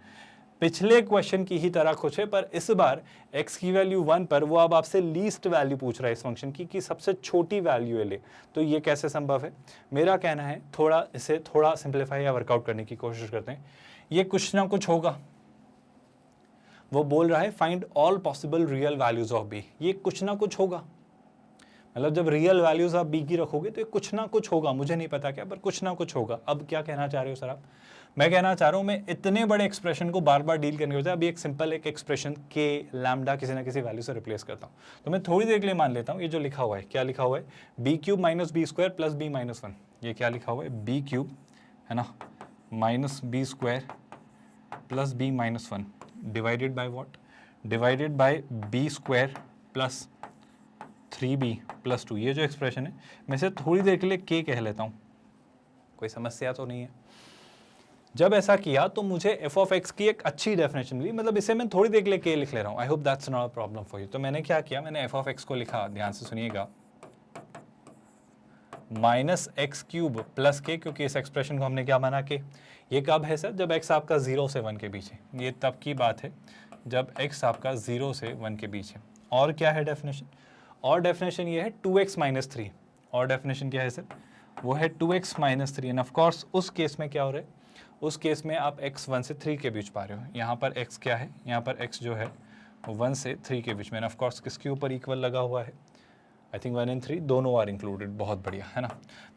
[SPEAKER 1] पिछले question की ही तरह कुछ है, पर इस बार x की वैल्यू 1 पर वो अब आपसे लीस्ट वैल्यू पूछ रहा है इस फंक्शन की कि सबसे छोटी वैल्यू है ले। तो ये कैसे संभव है? मेरा कहना है थोड़ा इसे थोड़ा सिंप्लीफाई या वर्कआउट करने की कोशिश करते हैं। ये कुछ ना कुछ होगा, वो बोल रहा है find all possible real values of B. ये कुछ ना कुछ होगा, मतलब जब रियल वैल्यूज आप बी की रखोगे तो ये कुछ ना कुछ होगा, मुझे नहीं पता क्या, पर कुछ ना कुछ होगा। अब क्या कहना चाह रहे हो सर आप? मैं कहना चाह रहा हूं मैं इतने बड़े एक्सप्रेशन को बार बार डील करने के बजाय अभी एक सिंपल एक एक्सप्रेशन के लैम्डा किसी ना किसी वैल्यू से रिप्लेस करता हूं। तो मैं थोड़ी देर के लिए मान लेता हूं ये जो लिखा हुआ है, क्या लिखा हुआ है? B cube minus B square plus B minus 1। ये क्या लिखा हुआ है? बी क्यूब है ना minus B square plus B minus 1 divided by what? Divided by B square plus 3b plus 2। ये जो एक्सप्रेशन है मैं इसे थोड़ी देर के लिए k कह लेता हूँ, कोई समस्या तो नहीं है। जब ऐसा किया तो मुझे f ऑफ x की एक अच्छी डेफिनेशन मिली, मतलब इसे मैं थोड़ी देर के लिए k लिख ले रहा हूँ। I hope that's not a problem for you. तो मैंने क्या किया, मैंने f ऑफ x को लिखा, ध्यान से सुनिएगा, minus X cube plus k, क्योंकि इस एक्सप्रेशन को हमने क्या माना कि ये कब है सर? जब x आपका 0 से 1 के बीच है। ये तब की बात है जब x आपका 0 से 1 के बीच है। और क्या है डेफिनेशन? और डेफिनेशन ये है 2x माइनस 3। और डेफिनेशन क्या है सर? वो है 2x माइनस 3। एंड ऑफकोर्स उस केस में क्या हो रहा है? उस केस में आप x 1 से 3 के बीच पा रहे हो। यहाँ पर x क्या है? यहाँ पर x जो है 1 से 3 के बीच में। ऑफकोर्स किसके ऊपर इक्वल लगा हुआ है? आई थिंक 1 and 3 दोनों आर इंक्लूडेड। बहुत बढ़िया है ना।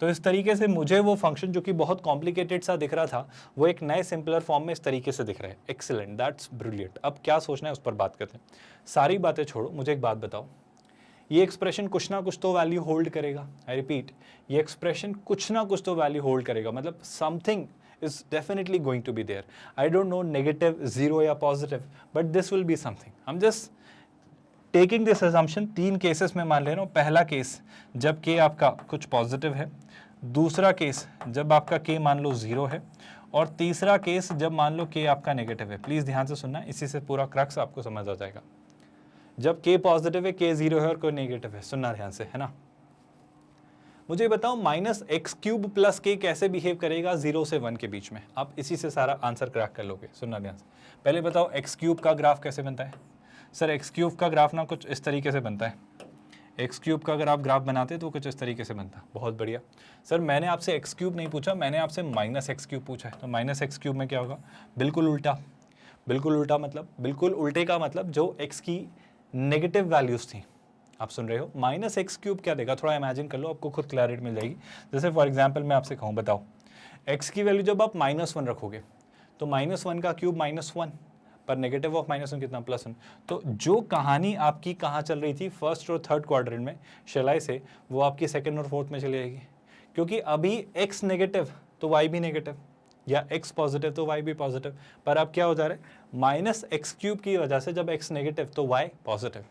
[SPEAKER 1] तो इस तरीके से मुझे वो फंक्शन जो कि बहुत कॉम्प्लिकेटेड सा दिख रहा था वो एक नए सिंपलर फॉर्म में इस तरीके से दिख रहा है। Excellent, that's brilliant. अब क्या सोचना है उस पर बात करते हैं। सारी बातें छोड़ो, मुझे एक बात बताओ, ये एक्सप्रेशन कुछ ना कुछ तो वैल्यू होल्ड करेगा। आई रिपीट, ये एक्सप्रेशन कुछ ना कुछ तो वैल्यू होल्ड करेगा, मतलब something is definitely going to be there. I don't know negative, zero या positive, but this will be something. I'm just taking this assumption। 3 cases में मान ले रहा हूँ। पहला केस जब k आपका कुछ पॉजिटिव है, दूसरा केस जब आपका k मान लो 0 है, और तीसरा केस जब मान लो k आपका नेगेटिव है। प्लीज़ ध्यान से सुनना, इसी से पूरा क्रक्स आपको समझ आ जाएगा। जब k पॉजिटिव है, k 0 है और कोई नेगेटिव है, सुनना ध्यान से, है ना। मुझे बताओ माइनस एक्स क्यूब प्लस के कैसे बिहेव करेगा 0 से 1 के बीच में? आप इसी से सारा आंसर क्रैक कर लोगे। सुनना ध्यान से। पहले बताओ एक्स क्यूब का ग्राफ कैसे बनता है? सर एक्स क्यूब का ग्राफ ना कुछ इस तरीके से बनता है। एक्स क्यूब का अगर आप ग्राफ बनाते तो कुछ इस तरीके से बनता। बहुत बढ़िया। सर मैंने आपसे एक्स क्यूब नहीं पूछा, मैंने आपसे माइनस एक्स क्यूब पूछा है। तो माइनस एक्स क्यूब में क्या होगा? बिल्कुल उल्टा। बिल्कुल उल्टा मतलब, बिल्कुल उल्टे का मतलब जो एक्स की नेगेटिव वैल्यूज थी, आप सुन रहे हो, माइनस एक्स क्यूब क्या देगा? थोड़ा इमेजिन कर लो, आपको खुद क्लैरिटी मिल जाएगी। जैसे फॉर एग्जांपल मैं आपसे कहूँ, बताओ एक्स की वैल्यू जब आप -1 रखोगे तो -1 का क्यूब -1, पर नेगेटिव ऑफ -1 कितना? +1। तो जो कहानी आपकी कहाँ चल रही थी, फर्स्ट और थर्ड क्वाड्रेंट में शेलाई से, वो आपकी सेकेंड और फोर्थ में चली जाएगी। क्योंकि अभी x नेगेटिव तो y भी नेगेटिव, या x पॉजिटिव तो y भी पॉजिटिव। पर अब क्या हो जा रहा है? माइनस एक्स क्यूब की वजह से जब x नेगेटिव तो y पॉजिटिव,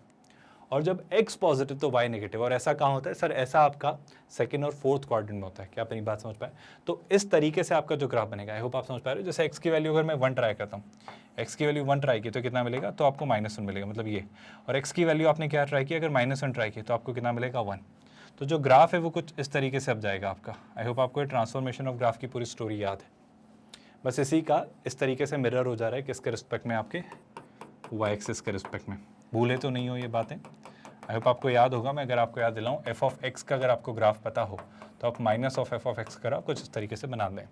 [SPEAKER 1] और जब x पॉजिटिव तो y नेगेटिव। और ऐसा कहाँ होता है सर? ऐसा आपका सेकंड और फोर्थ क्वाड्रेंट में होता है। क्या अपनी बात समझ पाए? तो इस तरीके से आपका जो ग्राफ बनेगा, आई होप आप समझ पा रहे हो। जैसे x की वैल्यू अगर मैं 1 ट्राई करता हूँ, x की वैल्यू 1 ट्राई की तो कितना मिलेगा? तो आपको -1 मिलेगा, मतलब ये। और x की वैल्यू आपने क्या ट्राई की? अगर -1 ट्राई की तो आपको कितना मिलेगा? 1। तो जो ग्राफ है वो कुछ इस तरीके से अब जाएगा आपका। आई होप आपको ये ट्रांसफॉर्मेशन ऑफ ग्राफ की पूरी स्टोरी याद है। बस इसी का इस तरीके से मिरर हो जा रहा है किसके रिस्पेक्ट में? आपके y एक्सिस के रिस्पेक्ट में। भूले तो नहीं हो ये बातें? आई होप आपको याद होगा। मैं अगर आपको याद दिलाऊं, एफ ऑफ एक्स का अगर आपको ग्राफ पता हो तो आप minus of F of x का कुछ इस तरीके से बना दें।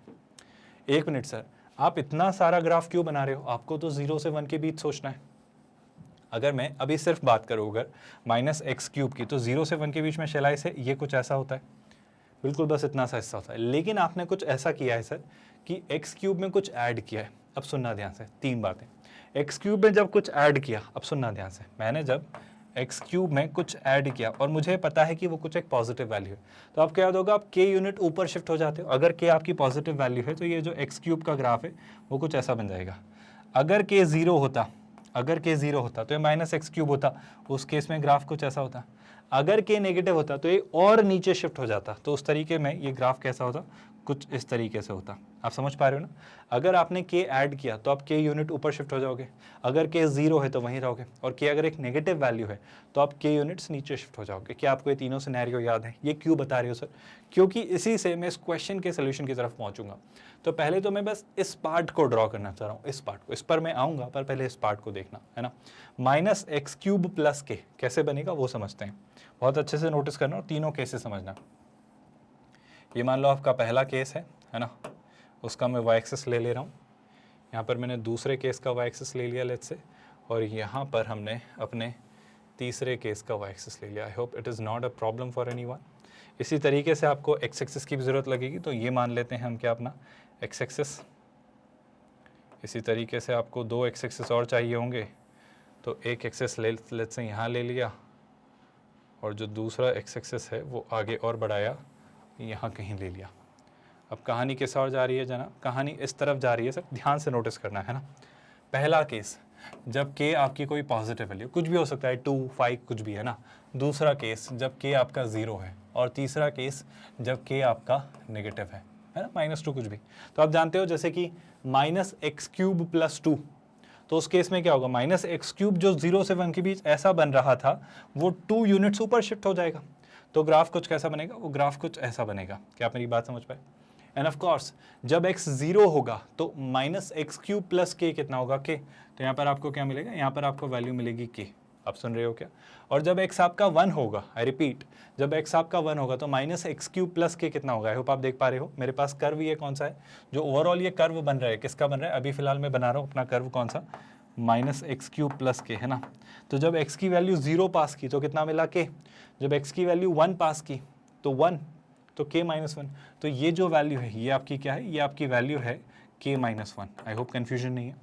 [SPEAKER 1] 1 मिनट सर, आप इतना सारा ग्राफ क्यों बना रहे हो? आपको तो 0 से 1 के बीच सोचना है। अगर मैं अभी सिर्फ बात करूँ अगर माइनस एक्स क्यूब की, तो 0 से 1 के बीच में शेलाई से ये कुछ ऐसा होता है, बिल्कुल बस इतना सा हिस्सा होता है। लेकिन आपने कुछ ऐसा किया है सर कि एक्स क्यूब में कुछ ऐड किया है। अब सुनना ध्यान से, 3 बातें। एक्स क्यूब में जब कुछ ऐड किया, अब सुनना ध्यान से, मैंने जब एक्स क्यूब में कुछ ऐड किया और मुझे पता है कि वो कुछ एक पॉजिटिव वैल्यू है, तो आप क्या याद होगा, आप के यूनिट ऊपर शिफ्ट हो जाते हो। अगर के आपकी पॉजिटिव वैल्यू है तो ये जो एक्स क्यूब का ग्राफ है वो कुछ ऐसा बन जाएगा। अगर के ज़ीरो होता, अगर के ज़ीरो होता तो ये माइनस एक्स क्यूब होता, उस केस में ग्राफ कुछ ऐसा होता। अगर के नेगेटिव होता तो ये और नीचे शिफ्ट हो जाता, तो उस तरीके में ये ग्राफ कैसा होता, कुछ इस तरीके से होता। आप समझ पा रहे हो ना। अगर आपने के ऐड किया तो आप के यूनिट ऊपर शिफ्ट हो जाओगे, अगर के ज़ीरो है तो वहीं रहोगे, और के अगर एक नेगेटिव वैल्यू है तो आप के यूनिट्स नीचे शिफ्ट हो जाओगे। क्या आपको ये तीनों सिनेरियो याद है? ये क्यों बता रहे हो सर? क्योंकि इसी से मैं इस क्वेश्चन के सोल्यूशन की तरफ पहुंचूंगा। तो पहले तो मैं बस इस पार्ट को ड्रॉ करना चाह रहा हूँ, इस पार्ट को, इस पर मैं आऊँगा, पर पहले इस पार्ट को देखना है ना। माइनस एक्स क्यूब प्लस के कैसे बनेगा वो समझते हैं, बहुत अच्छे से नोटिस करना और तीनों केसेस समझना। ये मान लो आपका पहला केस है ना, उसका मैं वाई एक्सिस ले ले रहा हूँ, यहाँ पर मैंने दूसरे केस का वाई एक्सिस ले लिया लेट्स से, और यहाँ पर हमने अपने तीसरे केस का वाई एक्सिस ले लिया। I hope it is not a problem for anyone. इसी तरीके से आपको एक्स एक्सिस की भी ज़रूरत लगेगी, तो ये मान लेते हैं हम क्या अपना एक्स एक्सिस। इसी तरीके से आपको दो एक्स एक्सिस और चाहिए होंगे, तो एक एक्सिस लेट्स से यहाँ ले लिया, और जो दूसरा एक्स एक्सिस है वो आगे और बढ़ाया, यहाँ कहीं ले लिया। अब कहानी किस और जा रही है जनाब? कहानी इस तरफ जा रही है सर, ध्यान से नोटिस करना है ना। पहला केस जब के आपकी कोई पॉजिटिव वैल्यू, कुछ भी हो सकता है 2, 5 कुछ भी है ना। दूसरा केस जब के आपका 0 है, और तीसरा केस जब के आपका नेगेटिव है ना, -2 कुछ भी। तो आप जानते हो जैसे कि माइनस एक्स क्यूब प्लस 2, तो उस केस में क्या होगा, माइनस एक्स क्यूब जो 0 से 1 के बीच ऐसा बन रहा था वो 2 यूनिट्स ऊपर शिफ्ट हो जाएगा। तो ग्राफ कुछ कैसा बनेगा, वो ग्राफ कुछ ऐसा बनेगा। क्या आप मेरी बात समझ पाए? एंड ऑफ कोर्स जब x 0 होगा तो माइनस एक्स क्यूब प्लस के कितना होगा, के। तो यहाँ पर आपको क्या मिलेगा, यहाँ पर आपको वैल्यू मिलेगी के। आप सुन रहे हो क्या? और जब x आपका 1 होगा, आई रिपीट, जब x आपका 1 होगा तो माइनस एक्स क्यूब प्लस के कितना होगा। आई होप आप देख पा रहे हो, मेरे पास कर्व ये कौन सा है, जो ओवरऑल ये कर्व बन रहा है, किसका बन रहा है? अभी फिलहाल मैं बना रहा हूँ अपना कर्व कौन सा, माइनस एक्स क्यूब प्लस के, है ना। तो जब x की वैल्यू 0 पास की तो कितना मिला, के। जब x की वैल्यू 1 पास की तो 1, तो k -1। तो ये जो वैल्यू है ये आपकी क्या है, ये आपकी वैल्यू है k -1। आई होप कन्फ्यूजन नहीं है।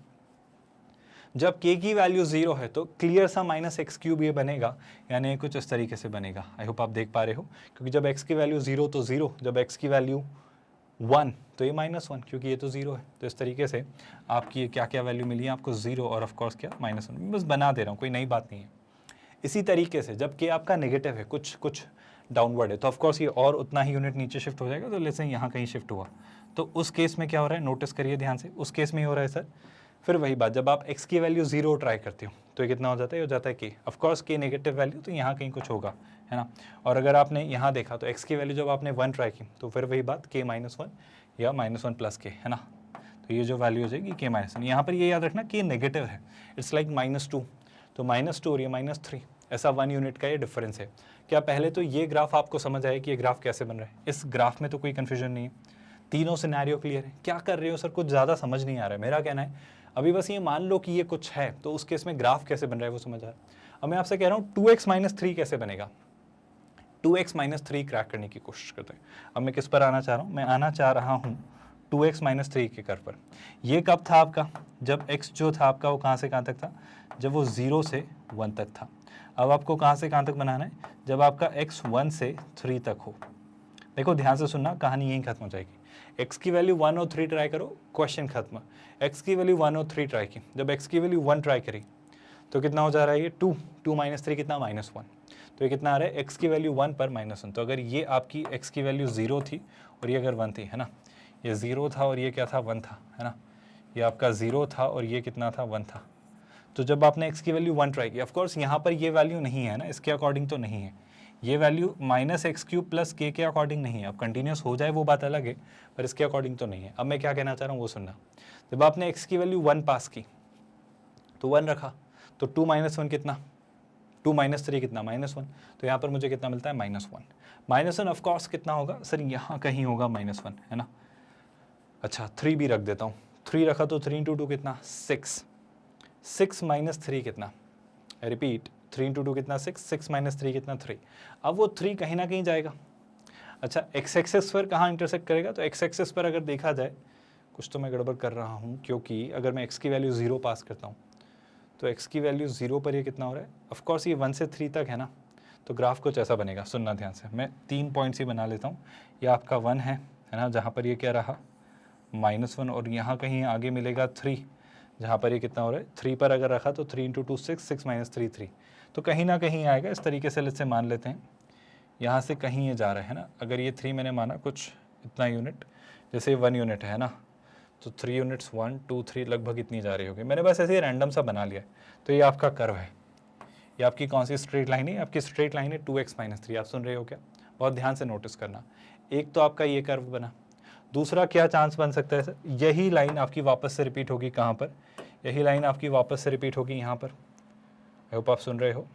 [SPEAKER 1] जब k की वैल्यू 0 है तो क्लियर सा माइनस एक्स क्यूब ये बनेगा, यानी कुछ इस तरीके से बनेगा। आई होप आप देख पा रहे हो, क्योंकि जब x की वैल्यू 0 तो 0, जब x की वैल्यू 1 तो ये -1, क्योंकि ये तो 0 है। तो इस तरीके से आपकी क्या क्या वैल्यू मिली है आपको, 0 और ऑफकोर्स क्या -1। बस बना दे रहा हूँ, कोई नई बात नहीं है। इसी तरीके से जब k आपका नेगेटिव है, कुछ डाउनवर्ड है, तो ऑफकोर्स ये और उतना ही यूनिट नीचे शिफ्ट हो जाएगा। तो लेट्स से यहाँ कहीं शिफ्ट हुआ, तो उस केस में क्या हो रहा है, नोटिस करिए ध्यान से, उस केस में ही हो रहा है सर। फिर वही बात, जब आप x की वैल्यू 0 ट्राई करते हो तो ये कितना हो जाता है, हो जाता है k। Of course k negative value, तो यहाँ कहीं कुछ होगा, है ना। और अगर आपने यहाँ देखा तो x की वैल्यू जब आपने 1 ट्राई की तो फिर वही बात k -1 या -1 प्लस के, है ना। तो ये जो वैल्यू हो जाएगी k -1। यहाँ पर ये याद रखना k नेगेटिव है, इट्स लाइक -2, तो -2 और ये -3, ऐसा 1 यूनिट का ये डिफरेंस है। क्या पहले तो ये ग्राफ आपको समझ आया कि ये ग्राफ कैसे बन रहा है? इस ग्राफ में तो कोई कन्फ्यूजन नहीं है, तीनों सिनेरियो क्लियर है। क्या कर रहे हो सर, कुछ ज़्यादा समझ नहीं आ रहा है। मेरा कहना है अभी बस ये मान लो कि ये कुछ है, तो उस केस में ग्राफ कैसे बन रहा है वो समझ आ रहा है। अब मैं आपसे कह रहा हूँ 2x - 3 कैसे बनेगा, 2x - 3 क्रैक करने की कोशिश करते हैं। अब मैं किस पर आना चाह रहा हूँ, मैं आना चाह रहा हूँ 2x - 3 के कर्व पर। ये कब था आपका, जब x जो था आपका वो कहाँ से कहाँ तक था, जब वो 0 से 1 तक था। अब आपको कहाँ से कहाँ तक बनाना है, जब आपका x 1 से 3 तक हो। देखो ध्यान से सुनना, कहानी यहीं खत्म हो जाएगी। x की वैल्यू 1 और 3 ट्राई करो, क्वेश्चन खत्म। x की वैल्यू 1 और 3 ट्राई की, जब x की वैल्यू 1 ट्राई करी तो कितना हो जा रहा है, ये 2 - 3 कितना, -1। तो ये कितना आ रहा है, x की वैल्यू 1 पर -1। तो अगर ये आपकी x की वैल्यू 0 थी और ये अगर 1 थी, है ना, ये 0 था और ये क्या था, 1 था, है ना। ये आपका 0 था और ये कितना था, 1 था। तो जब आपने x की वैल्यू 1 ट्राई की, ऑफकोर्स यहाँ पर ये वैल्यू नहीं है ना, इसके अकॉर्डिंग तो नहीं है। ये वैल्यू -x³ + k के अकॉर्डिंग नहीं है। अब कंटिन्यूस हो जाए वो बात अलग है, पर इसके अकॉर्डिंग तो नहीं है। अब मैं क्या कहना चाह रहा हूँ वो सुनना। जब आपने x की वैल्यू 1 पास की तो 1 रखा, तो 2 - 1 कितना, 2 - 3 कितना, -1। तो यहाँ पर मुझे कितना मिलता है, -1। -1 ऑफकोर्स कितना होगा सर, यहाँ कहीं होगा -1, है ना। अच्छा 3 भी रख देता हूँ, 3 रखा तो 3 × 2 कितना, 6। 6 - 3 कितना, रिपीट, 3 × 2 कितना, 6। 6 - 3 कितना, 3। अब वो 3 कहीं ना कहीं जाएगा। अच्छा x एक्सेस पर कहाँ इंटरसेक्ट करेगा, तो x एक्सेस पर अगर देखा जाए, कुछ तो मैं गड़बड़ कर रहा हूँ, क्योंकि अगर मैं x की वैल्यू 0 पास करता हूँ तो x की वैल्यू 0 पर ये कितना हो रहा है, ऑफ कोर्स ये 1 से 3 तक है ना, तो ग्राफ कुछ ऐसा बनेगा। सुनना ध्यान से, मैं 3 पॉइंट्स ही बना लेता हूँ। ये आपका 1 है ना, जहाँ पर ये क्या रहा -1, और यहाँ कहीं आगे मिलेगा 3, जहाँ पर ये कितना हो रहा है 3 पर अगर रखा तो 3 × 2 6, 6 - 3 3, तो कहीं ना कहीं आएगा। इस तरीके से से मान लेते हैं, यहाँ से कहीं ये जा रहा है ना, अगर ये 3 मैंने माना कुछ इतना यूनिट, जैसे 1 यूनिट है ना, तो 3 यूनिट्स 1 2 3 लगभग इतनी जा रही होगी। मैंने बस ऐसे ही रैंडम सा बना लिया है। तो ये आपका कर्व है, ये आपकी कौन सी स्ट्रेट लाइन है, आपकी स्ट्रेट लाइन है 2x - 3। आप सुन रहे हो क्या, बहुत ध्यान से नोटिस करना। एक तो आपका ये कर्व बना, दूसरा क्या चांस बन सकता है सर, यही लाइन आपकी वापस से रिपीट होगी कहाँ पर, यही लाइन आपकी वापस से रिपीट होगी यहाँ पर। आई होप आप सुन रहे हो।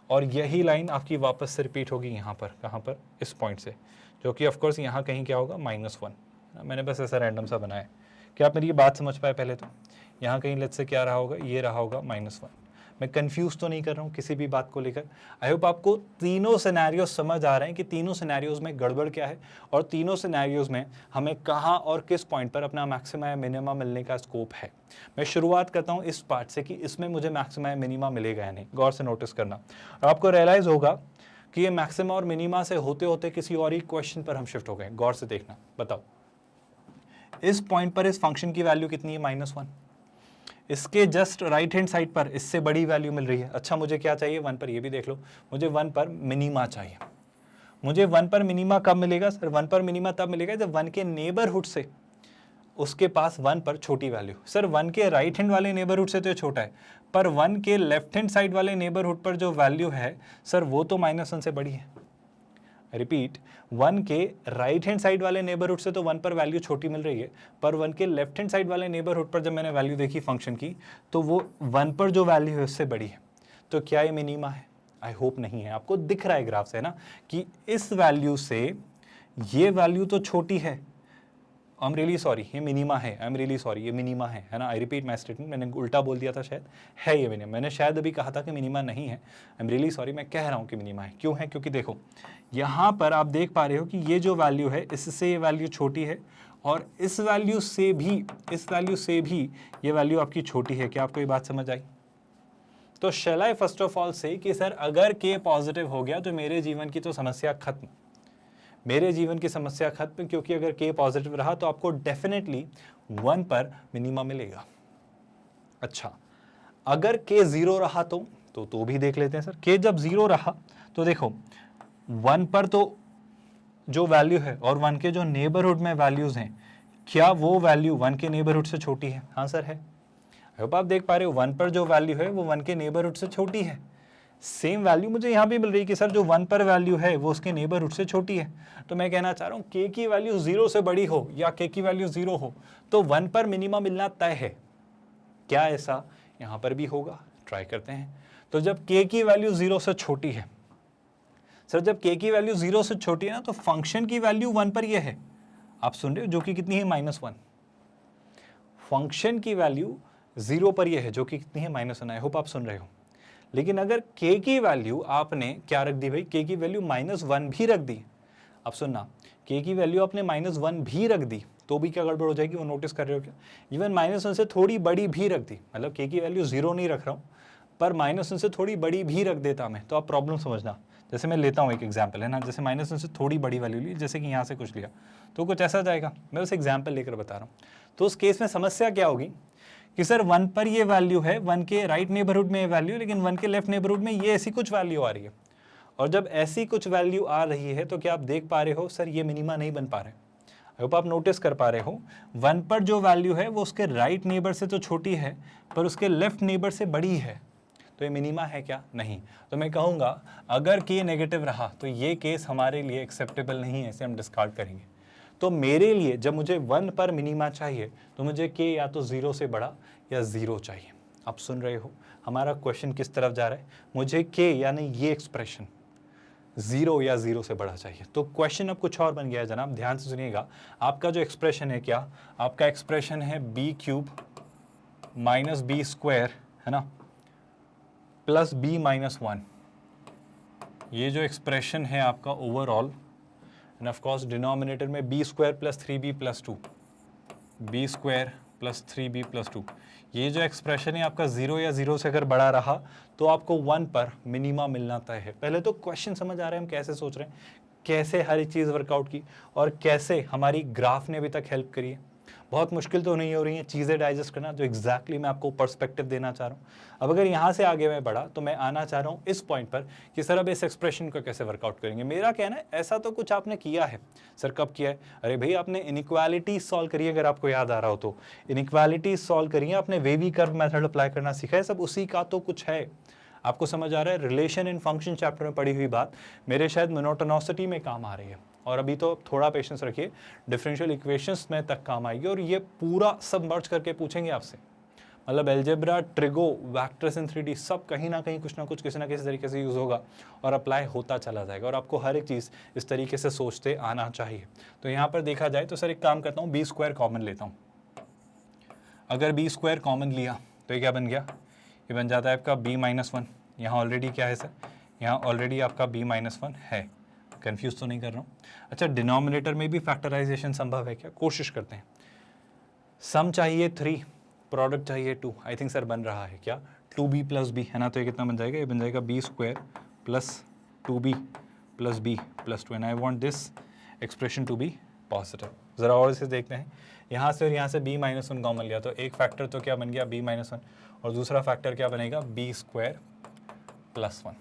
[SPEAKER 1] और यही लाइन आपकी वापस से रिपीट होगी यहाँ पर, कहाँ पर, इस पॉइंट से, जो कि ऑफकोर्स यहाँ कहीं क्या होगा -1। मैंने बस ऐसा रैंडम सा बनाया है। क्या आप मेरी ये बात समझ पाए। पहले तो यहाँ कहीं लेट्स से क्या रहा होगा, ये रहा होगा -1। मैं कंफ्यूज तो नहीं कर रहा हूँ किसी भी बात को लेकर। आई होप आपको तीनों सिनेरियोज समझ आ रहे हैं कि तीनों सिनेरियोज में गड़बड़ क्या है, और तीनों सिनेरियोज में हमें कहाँ और किस पॉइंट पर अपना मैक्सिमा या मिनिमा मिलने का स्कोप है। मैं शुरुआत करता हूँ इस पार्ट से कि इसमें मुझे मैक्सिमा या मिनिमा मिलेगा या नहीं। गौर से नोटिस करना, और आपको रियलाइज होगा कि ये मैक्सिमा और मिनिमा से होते होते किसी और ही क्वेश्चन पर हम शिफ्ट हो गए। गौर से देखना, बताओ इस पॉइंट पर इस फंक्शन की वैल्यू कितनी है, -1। इसके जस्ट राइट हैंड साइड पर इससे बड़ी वैल्यू मिल रही है। अच्छा मुझे क्या चाहिए, 1 पर, ये भी देख लो, मुझे 1 पर मिनिमा चाहिए। मुझे 1 पर मिनिमा कब मिलेगा सर, 1 पर मिनिमा तब मिलेगा जब 1 के नेबरहुड से उसके पास 1 पर छोटी वैल्यू। सर 1 के राइट हैंड वाले नेबरहुड से तो ये छोटा है, पर 1 के लेफ्ट हैंड साइड वाले नेबरहुड पर जो वैल्यू है सर वो तो -1 से बड़ी है। रिपीट, 1 के राइट हैंड साइड वाले नेबरहुड से तो 1 पर वैल्यू छोटी मिल रही है, पर 1 के लेफ्ट हैंड साइड वाले नेबरहुड पर जब मैंने वैल्यू देखी फंक्शन की, तो वो 1 पर जो वैल्यू है उससे बड़ी है। तो क्या ये मिनिमा है? आई होप नहीं है। आपको दिख रहा है ग्राफ से ना कि इस वैल्यू से ये वैल्यू तो छोटी है। आई एम रियली सॉरी, ये मिनिमा है। आई एम रियली सॉरी, ये मिनिमा है ना। आई रिपीट माई स्टेटमेंट, मैंने उल्टा बोल दिया था शायद, है ये मिनिमा। मैंने शायद अभी कहा था कि मिनिमा नहीं है। आई एम रियली सॉरी, मैं कह रहा हूँ कि मिनिमा है। क्यों है? क्योंकि देखो यहाँ पर आप देख पा रहे हो कि ये जो वैल्यू है इससे ये वैल्यू छोटी है, और इस वैल्यू से भी ये वैल्यू आपकी छोटी है। क्या आपको ये बात समझ आई? तो शैल आई फर्स्ट ऑफ ऑल से कि सर अगर के पॉजिटिव हो गया तो मेरे जीवन की तो समस्या खत्म, मेरे जीवन की समस्या खत्म, क्योंकि अगर के पॉजिटिव रहा तो आपको डेफिनेटली 1 पर मिनिमा मिलेगा। अच्छा, अगर के 0 रहा तो भी देख लेते हैं सर। के जब 0 रहा तो देखो 1 पर तो जो वैल्यू है और 1 के जो नेबरहुड में वैल्यूज हैं, क्या वो वैल्यू 1 के नेबरहुड से छोटी है? हाँ सर है। आई होप आप देख पा रहे हो 1 पर जो वैल्यू है वो 1 के नेबरहुड से छोटी है। सेम वैल्यू मुझे यहाँ भी मिल रही है कि सर जो 1 पर वैल्यू है वो उसके नेबरहुड से छोटी है। तो मैं कहना चाह रहा हूँ के की वैल्यू 0 से बड़ी हो या के की वैल्यू 0 हो तो 1 पर मिनिमा मिलना तय है। क्या ऐसा यहाँ पर भी होगा? ट्राई करते हैं। तो जब के की वैल्यू 0 से छोटी है, सर जब के की वैल्यू 0 से छोटी है ना, तो फंक्शन की वैल्यू 1 पर ये है, आप सुन रहे हो, जो कि कितनी है, -1। फंक्शन की वैल्यू 0 पर ये है, जो कि कितनी है, -1। आई होप आप सुन रहे हो। लेकिन अगर के की वैल्यू आपने क्या रख दी भाई, के की वैल्यू -1 भी रख दी। अब सुनना, के की वैल्यू आपने -1 भी रख दी तो भी क्या गड़बड़ हो जाएगी, वो नोटिस कर रहे हो क्या? इवन -1 से थोड़ी बड़ी भी रख दी, मतलब के की वैल्यू 0 नहीं रख रहा हूँ, पर -1 से थोड़ी बड़ी भी रख देता मैं, तो आप प्रॉब्लम समझना। जैसे मैं लेता हूँ एक एग्जाम्पल, है ना, जैसे -1 से थोड़ी बड़ी वैल्यू ली, जैसे कि यहाँ से कुछ लिया, तो कुछ ऐसा जाएगा। मैं उस एग्जाम्पल लेकर बता रहा हूँ। तो उस केस में समस्या क्या होगी कि सर 1 पर ये वैल्यू है, 1 के राइट नेबरहुड में ये वैल्यू, लेकिन 1 के लेफ्ट नेबरहुड में ये ऐसी कुछ वैल्यू आ रही है। और जब ऐसी कुछ वैल्यू आ रही है तो क्या आप देख पा रहे हो सर ये मिनिमा नहीं बन पा रहे। आई होप आप नोटिस कर पा रहे हो, 1 पर जो वैल्यू है वो उसके राइट नेबर से तो छोटी है, पर उसके लेफ्ट नेबर से बड़ी है। तो ये मिनिमा है क्या? नहीं। तो मैं कहूँगा अगर के नेगेटिव रहा तो ये केस हमारे लिए एक्सेप्टेबल नहीं है, इसे हम डिस्कार्ड करेंगे। तो मेरे लिए जब मुझे 1 पर मिनिमा चाहिए तो मुझे के या तो 0 से बड़ा या 0 चाहिए। आप सुन रहे हो हमारा क्वेश्चन किस तरफ जा रहा है? मुझे के यानी ये एक्सप्रेशन 0 या 0 से बड़ा चाहिए। तो क्वेश्चन अब कुछ और बन गया है जनाब, ध्यान से सुनिएगा। आपका जो एक्सप्रेशन है, क्या आपका एक्सप्रेशन है b³ - b², है ना, प्लस b - 1। ये जो एक्सप्रेशन है आपका overall, end of course denominator में b² + 3b + 2, b² plus 3b plus 2, ये जो एक्सप्रेशन है आपका 0 या 0 से अगर बड़ा रहा तो आपको 1 पर मिनिमा मिलना तय है। पहले तो क्वेश्चन समझ आ रहा है हम कैसे सोच रहे हैं, कैसे हर एक चीज़ वर्कआउट की और कैसे हमारी ग्राफ ने अभी तक हेल्प करी है। बहुत मुश्किल तो नहीं हो रही है चीज़ें डाइजेस्ट करना, जो एग्जैक्टली मैं आपको पर्सपेक्टिव देना चाह रहा हूँ। अब अगर यहाँ से आगे मैं बढ़ा तो मैं आना चाह रहा हूँ इस पॉइंट पर कि सर अब इस एक्सप्रेशन को कैसे वर्कआउट करेंगे। मेरा कहना है ऐसा तो कुछ आपने किया है। सर कब किया है? अरे भाई आपने इनइक्वालिटी सॉल्व करी है, अगर आपको याद आ रहा हो तो इनइक्वालिटी सॉल्व करी है, आपने वेवी कर्व मेथड अप्लाई करना सीखा है, सब उसी का तो कुछ है। आपको समझ आ रहा है? रिलेशन इन फंक्शन चैप्टर में पढ़ी हुई बात मेरे शायद मोनोटोनोसिटी में काम आ रही है, और अभी तो थोड़ा पेशेंस रखिए, डिफरेंशियल इक्वेशंस में तक काम आएगी और ये पूरा सब मर्ज करके पूछेंगे आपसे। मतलब algebra, trigo, vectors in 3D सब कहीं ना कहीं कुछ ना कुछ किसी ना किसी तरीके से यूज़ होगा और अप्लाई होता चला जाएगा, और आपको हर एक चीज़ इस तरीके से सोचते आना चाहिए। तो यहाँ पर देखा जाए तो सर एक काम करता हूँ, बी स्क्वायर कॉमन लेता हूँ। अगर बी स्क्वायर कॉमन लिया तो ये क्या बन गया? ये बन जाता है आपका b-1। यहाँ ऑलरेडी क्या है सर? यहाँ ऑलरेडी आपका b-1 है। कंफ्यूज तो नहीं कर रहा हूँ? अच्छा, डिनोमिनेटर में भी फैक्टराइजेशन संभव है क्या? कोशिश करते हैं। सम चाहिए 3, प्रोडक्ट चाहिए 2। आई थिंक सर बन रहा है क्या? 2b प्लस b है ना, तो ये कितना बन जाएगा? ये बन जाएगा b square plus 2b plus b plus 2, and I want this expression to be positive. ज़रा और इसे देखते हैं, यहाँ से और यहाँ से b-1 कॉमन लिया तो एक फैक्टर तो क्या बन गया? b-1, और दूसरा फैक्टर क्या बनेगा? b square plus 1।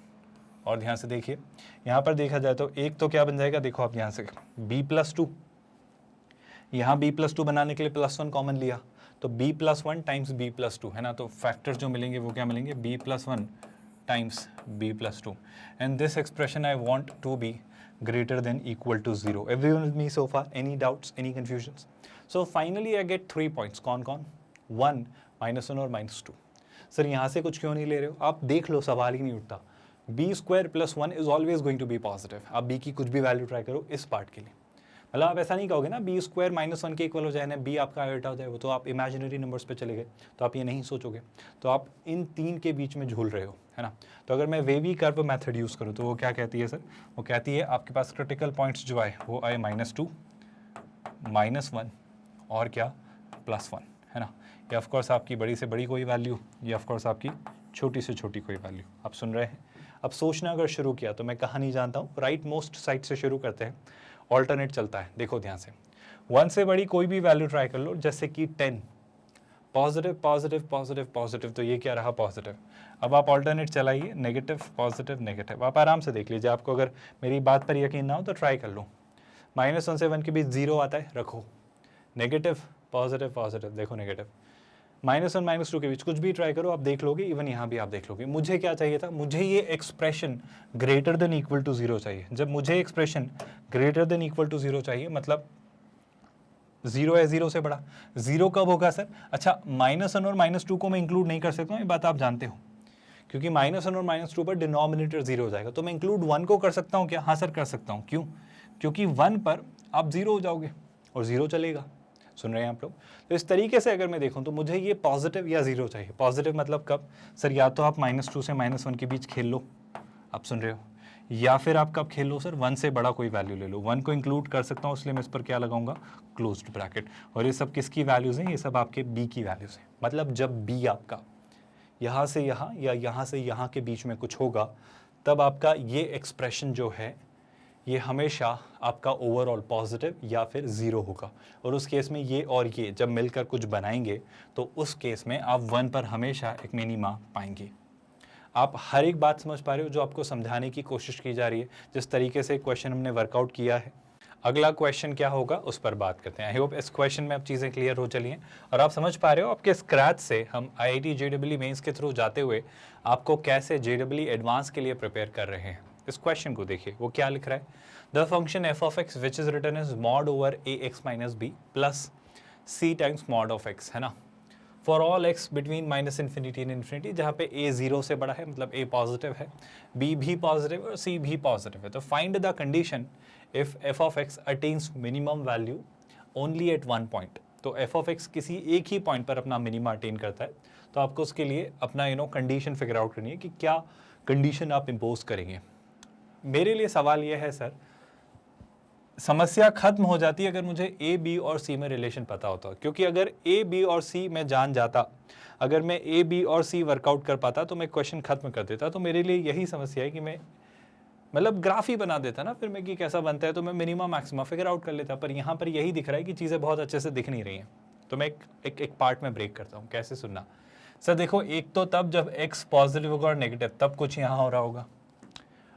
[SPEAKER 1] और ध्यान से देखिए, यहाँ पर देखा जाए तो एक तो क्या बन जाएगा? देखो आप यहाँ से b प्लस 2, यहाँ b प्लस 2 बनाने के लिए प्लस 1 कॉमन लिया तो b plus 1 times b plus 2 है ना, तो फैक्टर जो मिलेंगे वो क्या मिलेंगे? b plus 1 times b plus 2, and this expression I want to be greater than equal to 0. Everyone with me so far? Any doubts, any confusions? So finally I get 3 points. कौन कौन? 1, -1 और -2। Sir यहाँ से कुछ क्यों नहीं ले रहे हो? आप देख लो, सवाल ही नहीं उठता। b square plus 1 is always going to be positive. आप b की कुछ भी वैल्यू ट्राई करो इस पार्ट के लिए, मतलब आप ऐसा नहीं कहोगे ना b स्क्वायर -1 के इक्वल हो जाए ना, b आपका आयोटा हो जाए, वो तो आप इमेजिनरी नंबर्स पे चले गए, तो आप ये नहीं सोचोगे, तो आप इन तीन के बीच में झूल रहे हो, है ना। तो अगर मैं वेवी कर्व मेथड यूज़ करूँ तो वो क्या कहती है सर? वो कहती है आपके पास क्रिटिकल पॉइंट्स जो आए वो आए -2, -1 और क्या? +1, है ना। ये ऑफकोर्स आपकी बड़ी से बड़ी कोई वैल्यू, ये ऑफकोर्स आपकी छोटी से छोटी कोई वैल्यू। आप सुन रहे हैं? अब सोचना अगर शुरू किया तो मैं कहानी जानता हूँ, राइट मोस्ट साइड से शुरू करते हैं, ऑल्टरनेट चलता है। देखो ध्यान से, 1 से बड़ी कोई भी वैल्यू ट्राई कर लो, जैसे कि 10, पॉजिटिव पॉजिटिव पॉजिटिव पॉजिटिव, तो ये क्या रहा? पॉजिटिव। अब आप ऑल्टरनेट चलाइए, नेगेटिव पॉजिटिव नेगेटिव। आप आराम से देख लीजिए, आपको अगर मेरी बात पर यकीन ना हो तो ट्राई कर लो। -1 से 1 के बीच 0 आता है, रखो। नेगेटिव पॉजिटिव पॉजिटिव, देखो नेगेटिव। -1 -2 के बीच कुछ भी ट्राई करो, आप देख लोगे, इवन यहाँ भी आप देख लोगे। मुझे क्या चाहिए था? मुझे ये expression greater than equal to 0 चाहिए। जब मुझे expression greater than equal to 0 चाहिए, मतलब 0 है 0 से बड़ा। 0 कब होगा सर? अच्छा, -1 और -2 को मैं इंक्लूड नहीं कर सकता हूँ, ये बात आप जानते हो, क्योंकि -1 और -2 पर डिनोमिनेटर 0 हो जाएगा। तो मैं इंक्लूड 1 को कर सकता हूँ क्या? हाँ सर कर सकता हूँ। क्यों? क्योंकि 1 पर आप 0 हो जाओगे और 0 चलेगा। सुन रहे हैं आप लोग? तो इस तरीके से अगर मैं देखूं तो मुझे ये पॉजिटिव या 0 चाहिए। पॉजिटिव मतलब कब सर? या तो आप -2 से -1 के बीच खेल लो, आप सुन रहे हो, या फिर आप कब खेल लो सर? 1 से बड़ा कोई वैल्यू ले लो। 1 को इंक्लूड कर सकता हूँ, इसलिए मैं इस पर क्या लगाऊंगा? Closed bracket. और ये सब किसकी वैल्यूज़ हैं? ये सब आपके b की वैल्यूज़ हैं। मतलब जब b आपका यहाँ से यहाँ या यहाँ से यहाँ के बीच में कुछ होगा, तब आपका ये एक्सप्रेशन जो है ये हमेशा आपका ओवरऑल पॉजिटिव या फिर 0 होगा। और उस केस में ये और ये जब मिलकर कुछ बनाएंगे तो उस केस में आप 1 पर हमेशा एक मिनिमा पाएंगे। आप हर एक बात समझ पा रहे हो जो आपको समझाने की कोशिश की जा रही है, जिस तरीके से क्वेश्चन हमने वर्कआउट किया है। अगला क्वेश्चन क्या होगा उस पर बात करते हैं। आई होप इस क्वेश्चन में अब चीज़ें क्लियर हो चली हैं और आप समझ पा रहे हो आपके स्क्रैच से हम IIT JEE मेंस के थ्रू जाते हुए आपको कैसे JEE एडवांस के लिए प्रिपेयर कर रहे हैं। इस क्वेश्चन को देखिए, वो क्या लिख रहा है? The function f of x which is written is mod over ax minus b plus c times mod of x, है ना, for all x between -∞ and infinity, जहाँ पे a 0 से बड़ा है, मतलब a पॉजिटिव है, b भी पॉजिटिव और c भी पॉजिटिव है। तो find the condition if f of x attains minimum value only at one point. तो f of x किसी एक ही पॉइंट पर अपना मिनिमा अटेन करता है, तो आपको उसके लिए अपना कंडीशन फिगर आउट करनी है कि क्या कंडीशन आप इम्पोज करेंगे। मेरे लिए सवाल यह है सर समस्या खत्म हो जाती है अगर मुझे ए बी और सी में रिलेशन पता होता, क्योंकि अगर ए बी और सी मैं जान जाता, अगर मैं ए बी और सी वर्कआउट कर पाता तो मैं क्वेश्चन खत्म कर देता। तो मेरे लिए यही समस्या है कि मैं मतलब ग्राफ ही बना देता ना फिर मैं कि कैसा बनता है, तो मैं मिनिमम मैक्सिमम फिगर आउट कर लेता। पर यहाँ पर यही दिख रहा है कि चीज़ें बहुत अच्छे से दिख नहीं रही हैं। तो मैं एक पार्ट में ब्रेक करता हूँ। कैसे सुनना सर, देखो एक तो तब जब x पॉजिटिव होगा और नेगेटिव, तब कुछ यहाँ हो रहा होगा,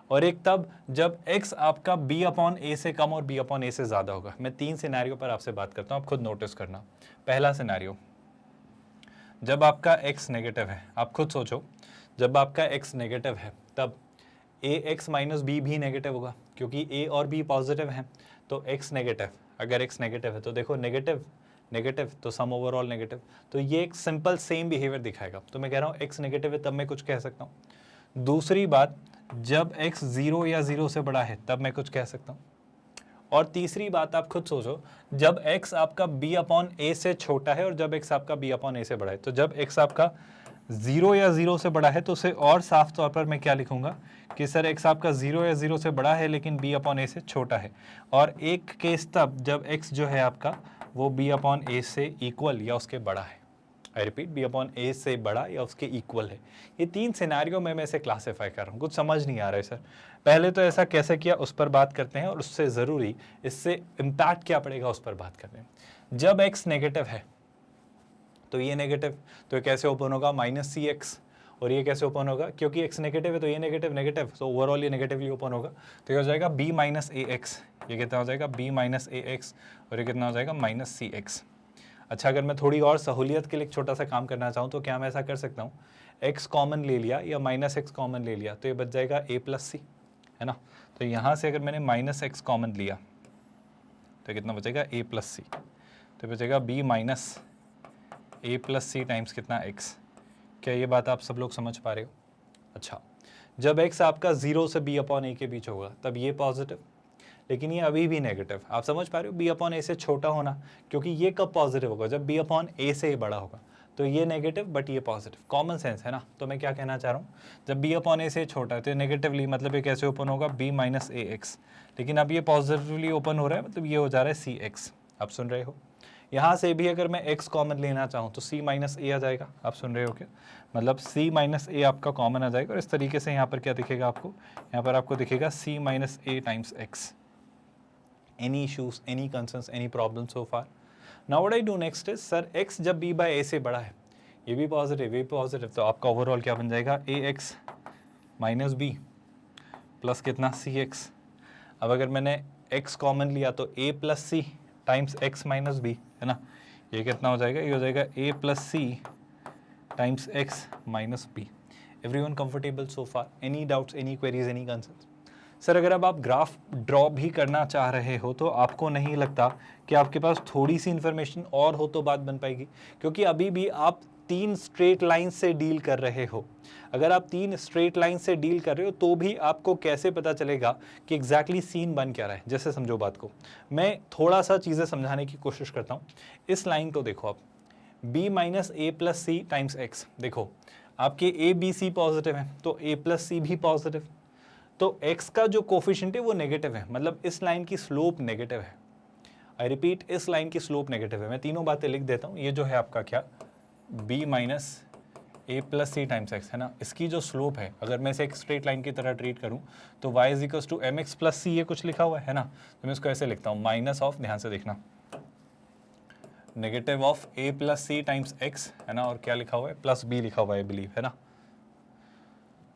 [SPEAKER 1] और एक तब जब x आपका b अपॉन a से कम और b अपॉन a से ज़्यादा होगा। मैं 3 सिनेरियो पर आपसे बात करता हूँ, आप खुद नोटिस करना। पहला सिनेरियो, जब आपका x नेगेटिव है, आप खुद सोचो, जब आपका x नेगेटिव है तब ax माइनस बी भी नेगेटिव होगा, क्योंकि a और b पॉजिटिव हैं। तो x नेगेटिव, अगर x नेगेटिव है तो देखो नेगेटिव नेगेटिव तो सम ओवरऑल नेगेटिव, तो ये एक सिंपल सेम बिहेवियर दिखाएगा। तो मैं कह रहा हूँ x नेगेटिव है तब मैं कुछ कह सकता हूँ। दूसरी बात, जब x 0 या 0 से बड़ा है तब मैं कुछ कह सकता हूँ। और तीसरी बात आप खुद सोचो, जब x आपका b अपॉन a से छोटा है और जब x आपका b अपॉन a से बड़ा है। तो जब x आपका 0 या 0 से बड़ा है तो उसे और साफ तौर पर मैं क्या लिखूंगा कि सर x आपका 0 या 0 से बड़ा है लेकिन b अपॉन a से छोटा है। और एक केस तब जब x जो है आपका वो b अपॉन a से इक्वल या उसके बड़ा है। I repeat, b upon a से बड़ा या उसके इक्वल है। ये 3 सिनेरियो में मैं इसे क्लासीफाई कर रहा हूँ। कुछ समझ नहीं आ रहा है सर, पहले तो ऐसा कैसे किया उस पर बात करते हैं, और उससे ज़रूरी इससे इम्पैक्ट क्या पड़ेगा उस पर बात करते हैं। जब x नेगेटिव है तो ये नेगेटिव, तो ये कैसे ओपन होगा माइनस सी एक्स, और ये कैसे ओपन होगा क्योंकि x नेगेटिव है तो ये नेगेटिव नेगेटिव, तो ओवरऑल ये नेगेटिवली ओपन होगा। तो ये हो जाएगा b माइनस ए एक्स, ये कितना हो जाएगा b माइनस ए एक्स, और ये कितना हो जाएगा माइनस सी एक्स। अच्छा, अगर मैं थोड़ी और सहूलियत के लिए एक छोटा सा काम करना चाहूँ तो क्या मैं ऐसा कर सकता हूँ, x कॉमन ले लिया या माइनस एक्स कॉमन ले लिया तो ये बच जाएगा a प्लस सी, है ना। तो यहाँ से अगर मैंने माइनस एक्स कॉमन लिया तो कितना बचेगा a प्लस सी, तो बचेगा b minus a plus c times कितना x। क्या ये बात आप सब लोग समझ पा रहे हो? अच्छा, जब x आपका 0 से b अपॉन a के बीच होगा तब ये पॉजिटिव, लेकिन ये अभी भी नेगेटिव। आप समझ पा रहे हो, b अपॉन a से छोटा होना, क्योंकि ये कब पॉजिटिव होगा जब b अपॉन a से बड़ा होगा। तो ये नेगेटिव बट ये पॉजिटिव, कॉमन सेंस है ना। तो मैं क्या कहना चाह रहा हूँ, जब b अपॉन a से छोटा है तो नेगेटिवली, मतलब ये कैसे ओपन होगा b माइनस ए एक्स, लेकिन अब ये पॉजिटिवली ओपन हो रहा है, मतलब ये हो जा रहा है सी एक्स। आप सुन रहे हो? यहाँ से भी अगर मैं x कॉमन लेना चाहूँ तो c माइनस ए आ जाएगा। आप सुन रहे हो क्या? मतलब c माइनस ए आपका कॉमन आ जाएगा, और इस तरीके से यहाँ पर क्या दिखेगा आपको, यहाँ पर आपको दिखेगा c minus A times x। Any issues, any concerns, any problems so far? Now what I do next is, sir x जब b by a से बड़ा है, ये भी पॉजिटिव ये भी पॉजिटिव, तो आपका ओवरऑल क्या बन जाएगा ax माइनस बी प्लस कितना cx। अब अगर मैंने x कॉमन लिया तो a plus c times x minus b, है ना। ये कितना हो जाएगा, ये हो जाएगा a plus c times x minus b. Everyone comfortable so far? Any doubts, any queries, any concerns? Sir अगर अब आप ग्राफ ड्रॉ भी करना चाह रहे हो तो आपको नहीं लगता कि आपके पास थोड़ी सी इन्फॉर्मेशन और हो तो बात बन पाएगी, क्योंकि अभी भी आप 3 स्ट्रेट लाइन से डील कर रहे हो। अगर आप 3 स्ट्रेट लाइन से डील कर रहे हो तो भी आपको कैसे पता चलेगा कि एग्जैक्टली सीन बन क्या रहा है। जैसे समझो बात को, मैं थोड़ा सा चीज़ें समझाने की कोशिश करता हूँ। इस लाइन को देखो आप, b माइनस ए प्लस सी टाइम्स एक्स। देखो आपके a b c पॉजिटिव है तो a प्लस सी भी पॉजिटिव, तो x का जो कोफिशिएंट है वो नेगेटिव है, मतलब इस लाइन की स्लोप नेगेटिव है। आई रिपीट, इस लाइन की स्लोप नेगेटिव है। मैं तीनों बातें लिख देता हूँ। ये जो है आपका क्या, b माइनस ए प्लस सी टाइम्स एक्स, है ना। इसकी जो स्लोप है, अगर मैं इसे एक स्ट्रेट लाइन की तरह ट्रीट करूँ तो y is equals to M X plus C, ये कुछ लिखा हुआ है ना। तो मैं इसको ऐसे लिखता हूँ, माइनस ऑफ, ध्यान से देखना, negative of a plus c times x, है ना, और क्या लिखा हुआ है, प्लस b लिखा हुआ है बिलीव, है ना।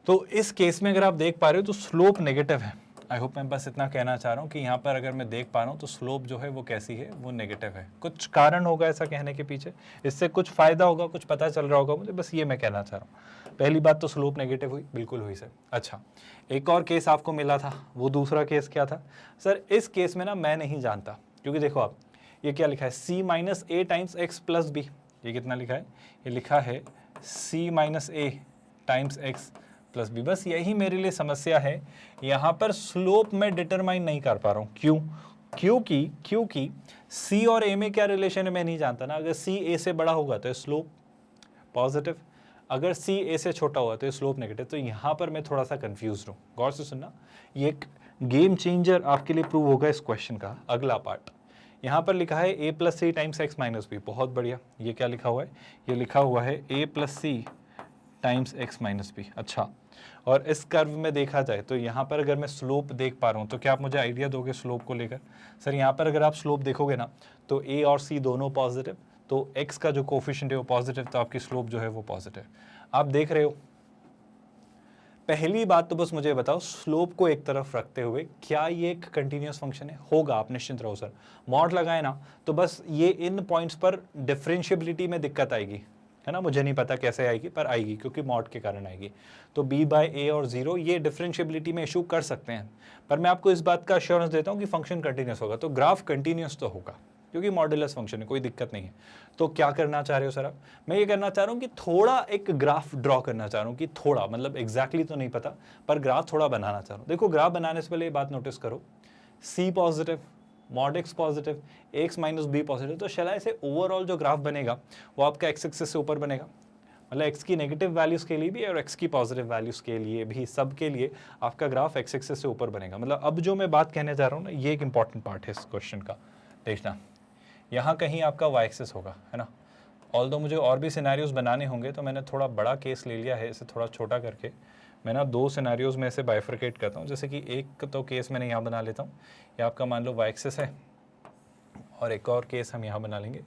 [SPEAKER 1] तो इस केस में अगर आप देख पा रहे हो तो स्लोप नेगेटिव है। आई होप मैं बस इतना कहना चाह रहा हूँ कि यहाँ पर अगर मैं देख पा रहा हूँ तो स्लोप जो है वो कैसी है, वो नेगेटिव है। कुछ कारण होगा ऐसा कहने के पीछे, इससे कुछ फ़ायदा होगा, कुछ पता चल रहा होगा मुझे, बस ये मैं कहना चाह रहा हूँ। पहली बात तो स्लोप नेगेटिव हुई, बिल्कुल हुई सर। अच्छा, एक और केस आपको मिला था, वो दूसरा केस क्या था सर? इस केस में ना मैं नहीं जानता, क्योंकि देखो आप, ये क्या लिखा है, c माइनस ए टाइम्स एक्स प्लस बी। ये कितना लिखा है? ये लिखा है c माइनस ए टाइम्स एक्स प्लस बी। बस यही मेरे लिए समस्या है, यहाँ पर स्लोप मैं डिटरमाइन नहीं कर पा रहा हूँ। क्यों? क्योंकि c और a में क्या रिलेशन है मैं नहीं जानता ना। अगर c a से बड़ा होगा तो स्लोप पॉजिटिव, अगर c a से छोटा हुआ तो स्लोप नेगेटिव। तो यहाँ पर मैं थोड़ा सा कंफ्यूज हूँ। गौर से सुनना, ये एक गेम चेंजर आपके लिए प्रूव होगा इस क्वेश्चन का अगला पार्ट। यहाँ पर लिखा है a plus c times x minus b, बहुत बढ़िया। ये क्या लिखा हुआ है? ये लिखा हुआ है a plus c times x minus b. अच्छा, और इस कर्व में देखा जाए तो यहाँ पर अगर मैं स्लोप देख पा रहा हूँ तो क्या आप मुझे आइडिया दोगे स्लोप को लेकर? सर यहाँ पर अगर आप स्लोप देखोगे ना तो a और c दोनों पॉजिटिव, तो x का जो कोफिशिएंट है वो पॉजिटिव, तो आपकी स्लोप जो है वो पॉजिटिव। आप देख रहे हो। पहली बात तो बस मुझे बताओ, स्लोप को एक तरफ रखते हुए क्या ये एक कंटिन्यूअस फंक्शन है? होगा, आप निश्चिंत रहो सर। मॉड लगाए ना तो बस ये इन पॉइंट्स पर डिफरेंशिएबिलिटी में दिक्कत आएगी, है ना। मुझे नहीं पता कैसे आएगी, पर आएगी क्योंकि मॉड के कारण आएगी। तो b/a और 0 ये डिफरेंशिएबिलिटी में इशू कर सकते हैं, पर मैं आपको इस बात का अश्योरेंस देता हूँ कि फंक्शन कंटिन्यूअस होगा। तो ग्राफ कंटिन्यूअस तो होगा क्योंकि मॉड्यूलस फंक्शन है, कोई दिक्कत नहीं है। तो क्या करना चाह रहे हो सर आप? मैं ये करना चाह रहा हूँ कि थोड़ा एक ग्राफ ड्रॉ करना चाह रहा हूँ, कि थोड़ा मतलब एग्जैक्टली तो नहीं पता, पर ग्राफ थोड़ा बनाना चाह रहा हूँ। देखो, ग्राफ बनाने से पहले ये बात नोटिस करो, c positive, mod x positive, x minus b positive, तो शैला से ओवरऑल जो ग्राफ बनेगा वो आपका x एक्सिस से ऊपर बनेगा। मतलब x की नेगेटिव वैल्यूज के लिए भी और x की पॉजिटिव वैल्यूज के लिए भी, सब के लिए आपका ग्राफ x एक्सिस से ऊपर बनेगा। मतलब अब जो मैं बात कहने जा रहा हूँ ना, ये एक इंपॉर्टेंट पार्ट है इस क्वेश्चन का। देखना, यहाँ कहीं आपका y एक्सिस होगा, है ना। ऑल्दो मुझे और भी सिनेरियोज बनाने होंगे तो मैंने थोड़ा बड़ा केस ले लिया है, इसे थोड़ा छोटा करके मैं ना 2 सिनेरियोज में इसे बाइफरकेट करता हूँ। जैसे कि एक तो केस मैंने यहाँ बना लेता हूँ, ये आपका मान लो y एक्सिस है, और एक और केस हम यहाँ बना लेंगे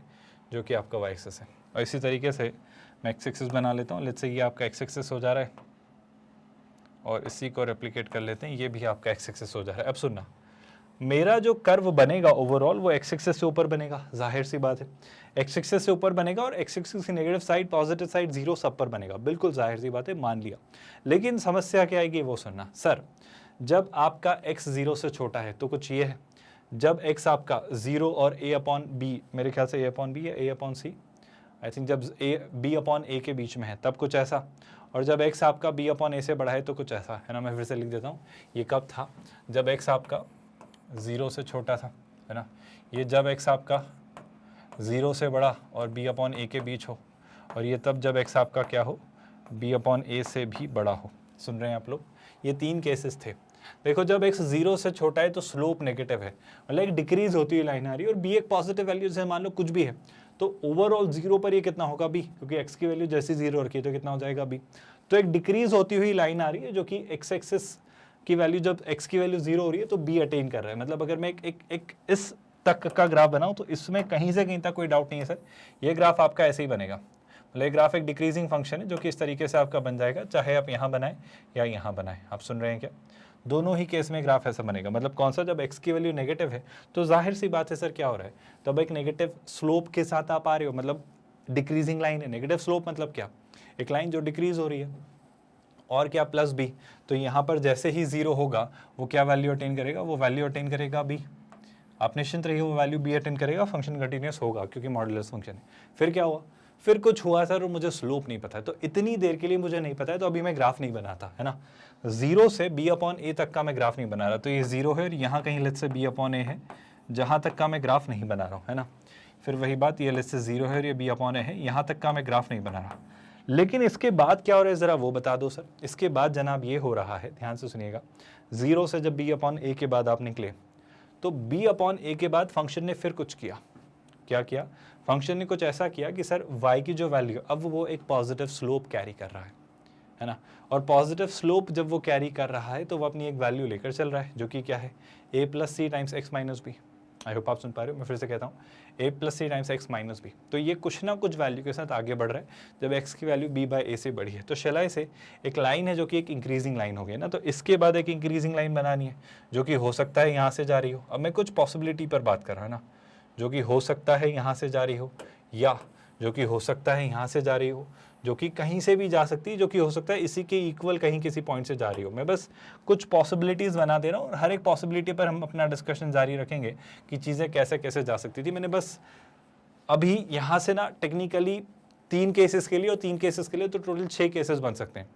[SPEAKER 1] जो कि आपका y एक्सिस है। और इसी तरीके से मैं x एक्सिस बना लेता हूँ। लेट्स से ये आपका x एक्सिस हो जा रहा है, और इसी को रेप्लिकेट कर लेते हैं, ये भी आपका x एक्सिस हो जा रहा है। अब सुनना, मेरा जो कर्व बनेगा ओवरऑल वो x एक्सिस से ऊपर बनेगा, जाहिर सी बात है। x एक्सिस से ऊपर बनेगा और x एक्सिस की नेगेटिव साइड, पॉजिटिव साइड, 0 सब पर बनेगा, बिल्कुल जाहिर सी बात है, मान लिया। लेकिन समस्या क्या आएगी वो सुनना। सर, जब आपका x 0 से छोटा है तो कुछ ये है, जब x आपका 0 और a अपॉन b, मेरे ख्याल से a अपॉन b या a upon c, I think जब b अपॉन a के बीच में है तब कुछ ऐसा, और जब x आपका b अपॉन a से बड़ा है तो कुछ ऐसा, है ना। मैं फिर से लिख देता हूँ, ये कब था? जब x आपका 0 से छोटा था, है ना। ये जब x आपका 0 से बड़ा और b अपॉन a के बीच हो, और ये तब जब x आपका क्या हो, b अपॉन a से भी बड़ा हो। सुन रहे हैं आप लोग? ये 3 केसेस थे। देखो, जब x 0 से छोटा है तो स्लोप नेगेटिव है, मतलब एक डिक्रीज होती हुई लाइन आ रही है, और b एक पॉजिटिव वैल्यू से मान लो कुछ भी है, तो ओवरऑल 0 पर ये कितना होगा b, क्योंकि x की वैल्यू जैसी 0 रखी है तो कितना हो जाएगा b। तो एक डिक्रीज होती हुई लाइन आ रही है जो कि x एक्सिस की वैल्यू, जब x की वैल्यू 0 हो रही है तो b अटेन कर रहा है। मतलब अगर मैं एक इस तक का ग्राफ बनाऊं तो इसमें कहीं से कहीं तक कोई डाउट नहीं है सर, ये ग्राफ आपका ऐसे ही बनेगा। मतलब ये ग्राफ एक डिक्रीजिंग फंक्शन है जो कि इस तरीके से आपका बन जाएगा, चाहे आप यहाँ बनाएं या यहाँ बनाएं। आप सुन रहे हैं क्या? दोनों ही केस में ग्राफ ऐसा बनेगा। मतलब कौन सा? जब x की वैल्यू नेगेटिव है तो जाहिर सी बात है सर, क्या हो रहा है, तब एक नेगेटिव स्लोप के साथ आप आ रहे हो, मतलब डिक्रीजिंग लाइन है। नेगेटिव स्लोप मतलब क्या? एक लाइन जो डिक्रीज हो रही है, और क्या प्लस b। तो यहाँ पर जैसे ही 0 होगा वो क्या वैल्यू अटेन करेगा? वो वैल्यू अटेन करेगा b। आप निश्चिंत रहिए, वो वैल्यू b अटेन करेगा, फंक्शन कंटिन्यूअस होगा क्योंकि मॉड्यूलस फंक्शन है। फिर क्या हुआ? फिर कुछ हुआ सर, और मुझे स्लोप नहीं पता है, तो इतनी देर के लिए मुझे नहीं पता है, तो अभी मैं ग्राफ नहीं बनाता, है ना। 0 से b अपॉन a तक का मैं ग्राफ नहीं बना रहा, तो ये 0 है और यहाँ कहीं let's say b upon a है, जहाँ तक का मैं ग्राफ नहीं बना रहा हूँ, है ना। फिर वही बात, ये लेट्स से 0 है और ये b अपॉन a है, यहाँ तक का मैं ग्राफ नहीं बना रहा। लेकिन इसके बाद क्या हो रहा है ज़रा वो बता दो सर। इसके बाद जनाब ये हो रहा है, ध्यान से सुनिएगा, 0 से जब b अपॉन a के बाद आप निकले तो b अपॉन a के बाद फंक्शन ने फिर कुछ किया। क्या किया? फंक्शन ने कुछ ऐसा किया कि सर y की जो वैल्यू, अब वो एक पॉजिटिव स्लोप कैरी कर रहा है ना। और पॉजिटिव स्लोप जब वो कैरी कर रहा है तो वो अपनी एक वैल्यू लेकर चल रहा है जो कि क्या है, a plus c times x minus b. I hope आप सुन पा रहे हो, मैं फिर से कहता हूँ, a plus c times x minus b. तो ये कुछ ना कुछ वैल्यू के साथ आगे बढ़ रहा है जब x की वैल्यू b/a से बड़ी है। तो शैलाई से एक लाइन है जो कि एक इंक्रीजिंग लाइन हो गई ना, तो इसके बाद एक इंक्रीजिंग लाइन बनानी है जो कि हो सकता है यहाँ से जा रही हो। अब मैं कुछ पॉसिबिलिटी पर बात कर रहा हूँ ना, जो कि हो सकता है यहाँ से जा रही हो, या जो कि हो सकता है यहाँ से जा रही हो, जो कि कहीं से भी जा सकती है, जो कि हो सकता है इसी के इक्वल कहीं किसी पॉइंट से जा रही हो। मैं बस कुछ पॉसिबिलिटीज़ बना दे रहा हूँ और हर एक पॉसिबिलिटी पर हम अपना डिस्कशन जारी रखेंगे कि चीज़ें कैसे कैसे जा सकती थी। मैंने बस अभी यहाँ से ना टेक्निकली 3 केसेस के लिए और 3 केसेस के लिए तो टोटल 6 केसेस बन सकते हैं,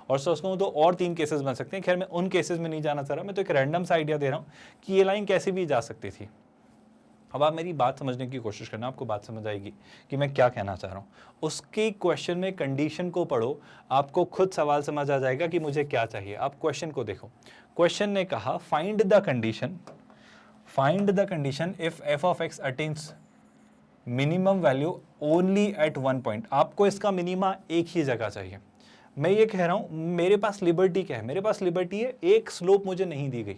[SPEAKER 1] और सोचता हूँ तो और 3 केसेस बन सकते हैं। खैर मैं उन केसेस में नहीं जाना चाह रहा, मैं तो एक रैंडम सा आइडिया दे रहा हूँ कि ये लाइन कैसे भी जा सकती थी। अब आप मेरी बात समझने की कोशिश करना, आपको बात समझ आएगी कि मैं क्या कहना चाह रहा हूँ। उसकी क्वेश्चन में कंडीशन को पढ़ो, आपको खुद सवाल समझ आ जाएगा कि मुझे क्या चाहिए। आप क्वेश्चन को देखो, क्वेश्चन ने कहा find the condition if f of x attains minimum value only at one point. आपको इसका मिनिमा एक ही जगह चाहिए। मैं ये कह रहा हूं मेरे पास लिबर्टी क्या है, मेरे पास लिबर्टी है एक स्लोप मुझे नहीं दी गई।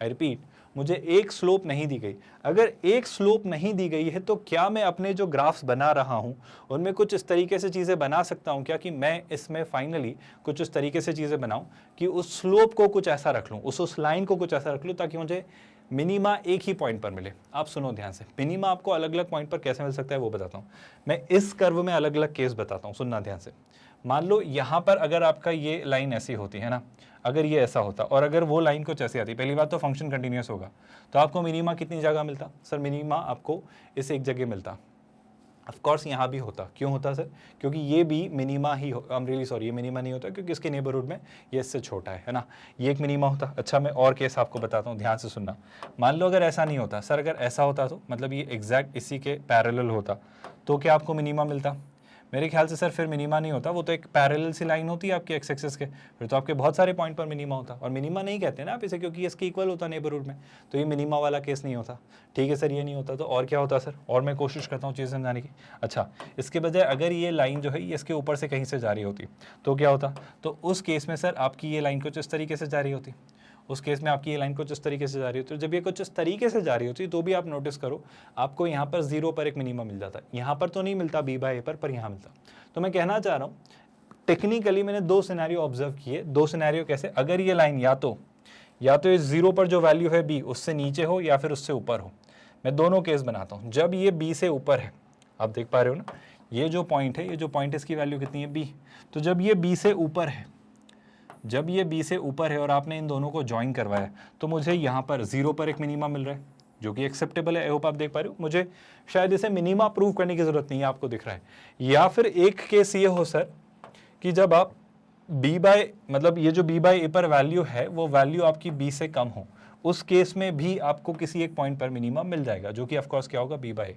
[SPEAKER 1] आई रिपीट, मुझे एक स्लोप नहीं दी गई। अगर एक स्लोप नहीं दी गई है तो क्या मैं अपने जो ग्राफ्स बना रहा हूं उनमें कुछ इस तरीके से चीज़ें बना सकता हूं क्या कि मैं इसमें फाइनली कुछ इस तरीके से चीज़ें बनाऊं कि उस स्लोप को कुछ ऐसा रख लूं, उस लाइन को कुछ ऐसा रख लूं ताकि मुझे मिनिमा एक ही पॉइंट पर मिले। आप सुनो ध्यान से, मिनिमा आपको अलग अलग पॉइंट पर कैसे मिल सकता है वो बताता हूँ। मैं इस कर्व में अलग अलग केस बताता हूँ, सुनना ध्यान से। मान लो यहाँ पर अगर आपका ये लाइन ऐसी होती है ना, अगर ये ऐसा होता और अगर वो लाइन कुछ ऐसी आती, पहली बात तो फंक्शन कंटिन्यूस होगा, तो आपको मिनिमा कितनी जगह मिलता? सर मिनिमा आपको इस एक जगह मिलता। ऑफ कोर्स यहाँ भी होता, क्यों होता सर? क्योंकि ये भी मिनिमा ही हो, आई एम रियली सॉरी, ये मिनिमा नहीं होता क्योंकि इसके नेबरहुड में ये इससे छोटा है ना, ये एक मिनिमा होता। अच्छा मैं और केस आपको बताता हूँ, ध्यान से सुनना। मान लो अगर ऐसा नहीं होता सर, अगर ऐसा होता तो मतलब ये एग्जैक्ट इसी के पैरेलल होता तो क्या आपको मिनिमा मिलता? मेरे ख्याल से सर फिर मिनिमा नहीं होता, वो तो एक पैरेलल सी लाइन होती है आपके एक्स एक्सिस के, फिर तो आपके बहुत सारे पॉइंट पर मिनिमा होता। और मिनिमा नहीं कहते ना आप इसे क्योंकि इसके इक्वल होता नेबरहुड में, तो ये मिनिमा वाला केस नहीं होता। ठीक है सर, ये नहीं होता तो और क्या होता सर? और मैं कोशिश करता हूँ चीज़ समझाने की। अच्छा, इसके बजाय अगर ये लाइन जो है ये इसके ऊपर से कहीं से जा रही होती तो क्या होता? तो उस केस में सर आपकी ये लाइन कुछ इस तरीके से जा रही होती, उस केस में आपकी ये लाइन कुछ इस तरीके से जा रही होती है। जब ये कुछ इस तरीके से जा रही होती है तो भी आप नोटिस करो आपको यहाँ पर 0 पर एक मिनिमम मिल जाता है। यहाँ पर तो नहीं मिलता b बाय a पर यहाँ मिलता। तो मैं कहना चाह रहा हूँ टेक्निकली मैंने दो सिनेरियो ऑब्जर्व किए। दो सिनेरियो कैसे? अगर ये लाइन या तो इस 0 पर जो वैल्यू है b उससे नीचे हो या फिर उससे ऊपर हो। मैं दोनों केस बनाता हूँ। जब ये b से ऊपर है, आप देख पा रहे हो ना, ये जो पॉइंट है, ये जो पॉइंट इसकी वैल्यू कितनी है? b। तो जब ये b से ऊपर है, जब ये b से ऊपर है और आपने इन दोनों को ज्वाइन करवाया तो मुझे यहाँ पर 0 पर एक मिनिमा मिल रहा है जो कि एक्सेप्टेबल है। आई होप आप देख पा रहे हो। मुझे शायद इसे मिनिमा प्रूव करने की जरूरत नहीं है, आपको दिख रहा है। या फिर एक केस ये हो सर कि जब आप b बाय मतलब ये जो b बाय a पर वैल्यू है वो वैल्यू आपकी b से कम हो, उस केस में भी आपको किसी एक पॉइंट पर मिनिमा मिल जाएगा जो कि ऑफकोर्स क्या होगा? b by a।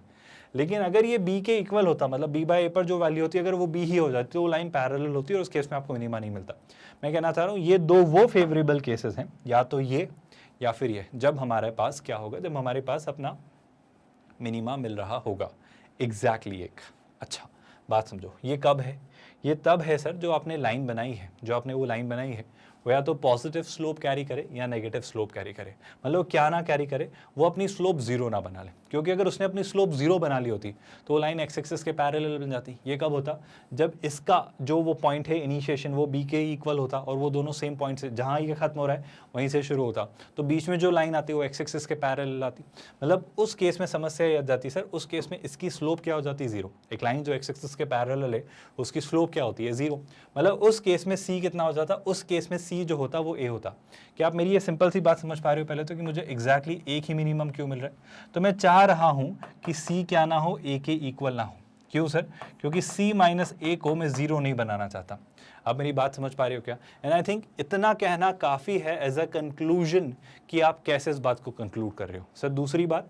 [SPEAKER 1] लेकिन अगर ये b के इक्वल होता, मतलब b बाय a पर जो वैल्यू होती है अगर वो b ही हो जाती तो वो लाइन पैरेलल होती है और उस केस में आपको मिनिमा नहीं मिलता। मैं कहना चाह रहा हूँ ये दो वो फेवरेबल केसेस हैं, या तो ये या फिर ये, जब हमारे पास क्या होगा? जब हमारे पास अपना मिनिमा मिल रहा होगा एग्जैक्टली एक। अच्छा बात समझो, ये कब है? ये तब है सर जो आपने लाइन बनाई है, जो आपने वो लाइन बनाई है वो या तो पॉजिटिव स्लोप कैरी करे या नेगेटिव स्लोप कैरी करे। मतलब क्या ना कैरी करे, वो अपनी स्लोप 0 ना बना ले, क्योंकि अगर उसने अपनी स्लोप 0 बना ली होती तो वो लाइन एक्स एक्सिस के पैरेलल बन जाती। ये कब होता? जब इसका जो वो पॉइंट है इनिशिएशन वो b के इक्वल होता और वो दोनों सेम पॉइंट से, जहाँ ये खत्म हो रहा है वहीं से शुरू होता, तो बीच में जो लाइन आती है वो एक्स एक्सिस के पैरेलल आती। मतलब उस केस में समस्या ये आ जाती सर, उस केस में इसकी स्लोप क्या हो जाती? 0। एक लाइन जो एक्स एक्सिस के पैरेलल है उसकी स्लोप क्या होती है? 0। मतलब उस केस में c कितना हो जाता? उस केस में c जो होता वो a होता। क्या आप मेरी ये सिंपल सी बात समझ पा रहे हो? पहले तो कि मुझे एग्जैक्टली एक ही मिनिमम क्यों मिल रहा है? तो मैं चाह रहा हूं कि c क्या ना हो? a के इक्वल ना हो। क्यों सर? क्योंकि c माइनस a को मैं 0 नहीं बनाना चाहता। आप मेरी बात समझ पा रहे हो क्या? एंड आई थिंक इतना कहना काफ़ी है एज अ कंक्लूजन कि आप कैसे इस बात को कंक्लूड कर रहे हो। सर दूसरी बात,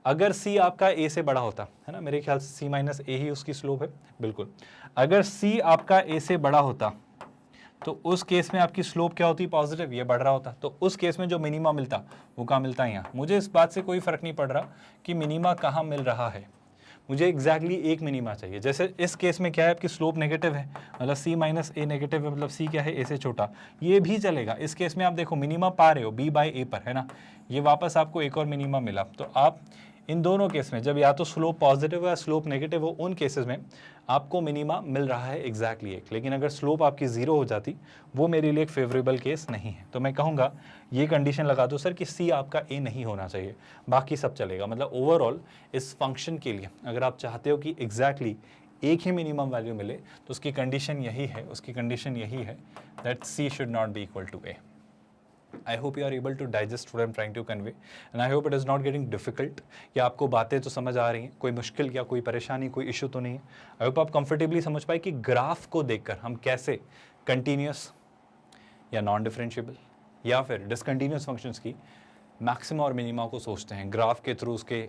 [SPEAKER 1] अगर c आपका a से बड़ा होता है ना, मेरे ख्याल से c माइनस a ही उसकी स्लोप है, बिल्कुल। अगर c आपका a से बड़ा होता तो उस केस में आपकी स्लोप क्या होती? पॉजिटिव, ये बढ़ रहा होता। तो उस केस में जो मिनिमा मिलता वो कहाँ मिलता है? यहाँ। मुझे इस बात से कोई फर्क नहीं पड़ रहा कि मिनिमा कहाँ मिल रहा है, मुझे एग्जैक्टली एक मिनिमा चाहिए। जैसे इस केस में क्या है, आपकी स्लोप नेगेटिव है, मतलब c माइनस a नेगेटिव है, मतलब c क्या है? a से छोटा, ये भी चलेगा। इस केस में आप देखो मिनिमा पा रहे हो b बाय a पर, है ना, ये वापस आपको एक और मिनिमा मिला। तो आप इन दोनों केस में जब या तो स्लोप पॉजिटिव हो या स्लोप नेगेटिव हो, उन केसेस में आपको मिनिमा मिल रहा है एग्जैक्टली एक। लेकिन अगर स्लोप आपकी 0 हो जाती, वो मेरे लिए एक फेवरेबल केस नहीं है। तो मैं कहूँगा ये कंडीशन लगा दो सर कि c आपका a नहीं होना चाहिए, बाकी सब चलेगा। मतलब ओवरऑल इस फंक्शन के लिए अगर आप चाहते हो कि एग्जैक्टली एक ही मिनिमम वैल्यू मिले तो उसकी कंडीशन यही है, उसकी कंडीशन यही है that c should not be equal to a। I hope you are able to digest what I'm trying to convey and I hope it is not getting difficult। या आपको बातें तो समझ आ रही हैं, कोई मुश्किल या कोई परेशानी, कोई इशू तो नहीं है। I hope आप कंफर्टेबली समझ पाए कि ग्राफ को देखकर हम कैसे कंटिन्यूस या नॉन डिफरेंशिएबल या फिर डिसकंटिन्यूस फंक्शंस की मैक्सिमा और मिनिमा को सोचते हैं ग्राफ के थ्रू, उसके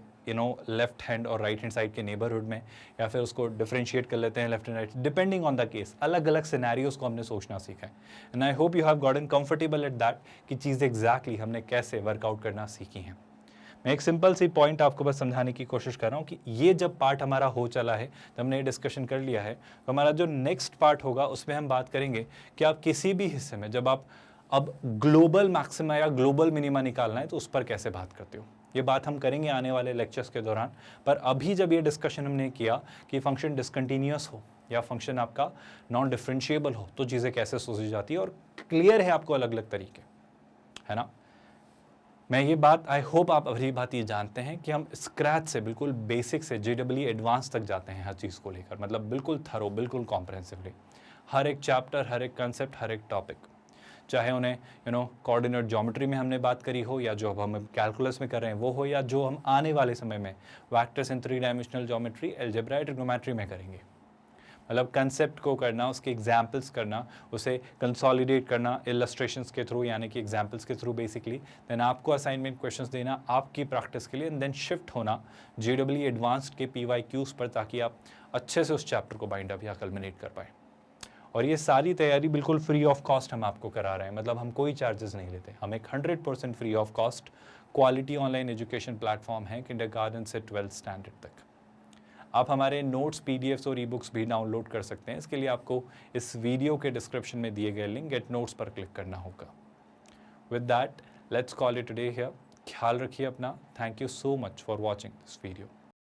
[SPEAKER 1] लेफ्ट हैंड और राइट हैंड साइड के नेबरहुड में, या फिर उसको डिफरेंशिएट कर लेते हैं left and right, depending on the case. अलग अलग सिनेरियोज को हमने सोचना सीखा है। And I hope you have gotten comfortable at that कि चीज़ें एग्जैक्टली हमने कैसे वर्कआउट करना सीखी हैं। मैं एक सिंपल सी पॉइंट आपको बस समझाने की कोशिश कर रहा हूँ कि ये जब पार्ट हमारा हो चला है, तो हमने ये डिस्कशन कर लिया है, तो हमारा जो नेक्स्ट पार्ट होगा उसमें हम बात करेंगे कि आप किसी भी हिस्से में जब आप अब ग्लोबल मैक्सिमा या ग्लोबल मिनिमा निकालना है तो उस पर कैसे बात करते हो। ये बात हम करेंगे आने वाले लेक्चर्स के दौरान। पर अभी जब ये डिस्कशन हमने किया कि फंक्शन डिसकंटिन्यूअस हो या फंक्शन आपका नॉन डिफरेंशिएबल हो तो चीज़ें कैसे सोची जाती है, और क्लियर है आपको अलग अलग तरीके, है ना। मैं ये बात, आई होप आप अभी बात ये जानते हैं कि हम स्क्रैच से बिल्कुल बेसिक से JEE एडवांस तक जाते हैं हर चीज़ को लेकर, मतलब बिल्कुल थरो, बिल्कुल कॉम्प्रहेंसिवली, हर एक चैप्टर, हर एक कंसेप्ट, हर एक टॉपिक, चाहे उन्हें कोऑर्डिनेट ज्योमेट्री में हमने बात करी हो, या जो अब हम कैलकुलस में कर रहे हैं वो हो, या जो हम आने वाले समय में vectors in 3 dimensional geometry, algebra, trigonometry में करेंगे। मतलब कंसेप्ट को करना, उसके एग्जाम्पल्स करना, उसे कंसोलिडेट करना इलस्ट्रेशंस के थ्रू, यानी कि एग्जाम्पल्स के थ्रू बेसिकली, देन आपको असाइनमेंट क्वेश्चंस देना आपकी प्रैक्टिस के लिए, एंड देन शिफ्ट होना JEE एडवांस्ड के PYQs पर, ताकि आप अच्छे से उस चैप्टर को बाइंड अप या कल्मिनेट कर पाए। और ये सारी तैयारी बिल्कुल फ्री ऑफ कॉस्ट हम आपको करा रहे हैं, मतलब हम कोई चार्जेस नहीं लेते। हम एक 100% free of cost quality online education platform है किंडरगार्टन से 12th स्टैंडर्ड तक। आप हमारे नोट्स, PDFs और ई-बुक्स भी डाउनलोड कर सकते हैं। इसके लिए आपको इस वीडियो के डिस्क्रिप्शन में दिए गए लिंक गेट नोट्स पर क्लिक करना होगा। With that let's call it today here. ख्याल रखिए अपना। Thank you so much for watching this video.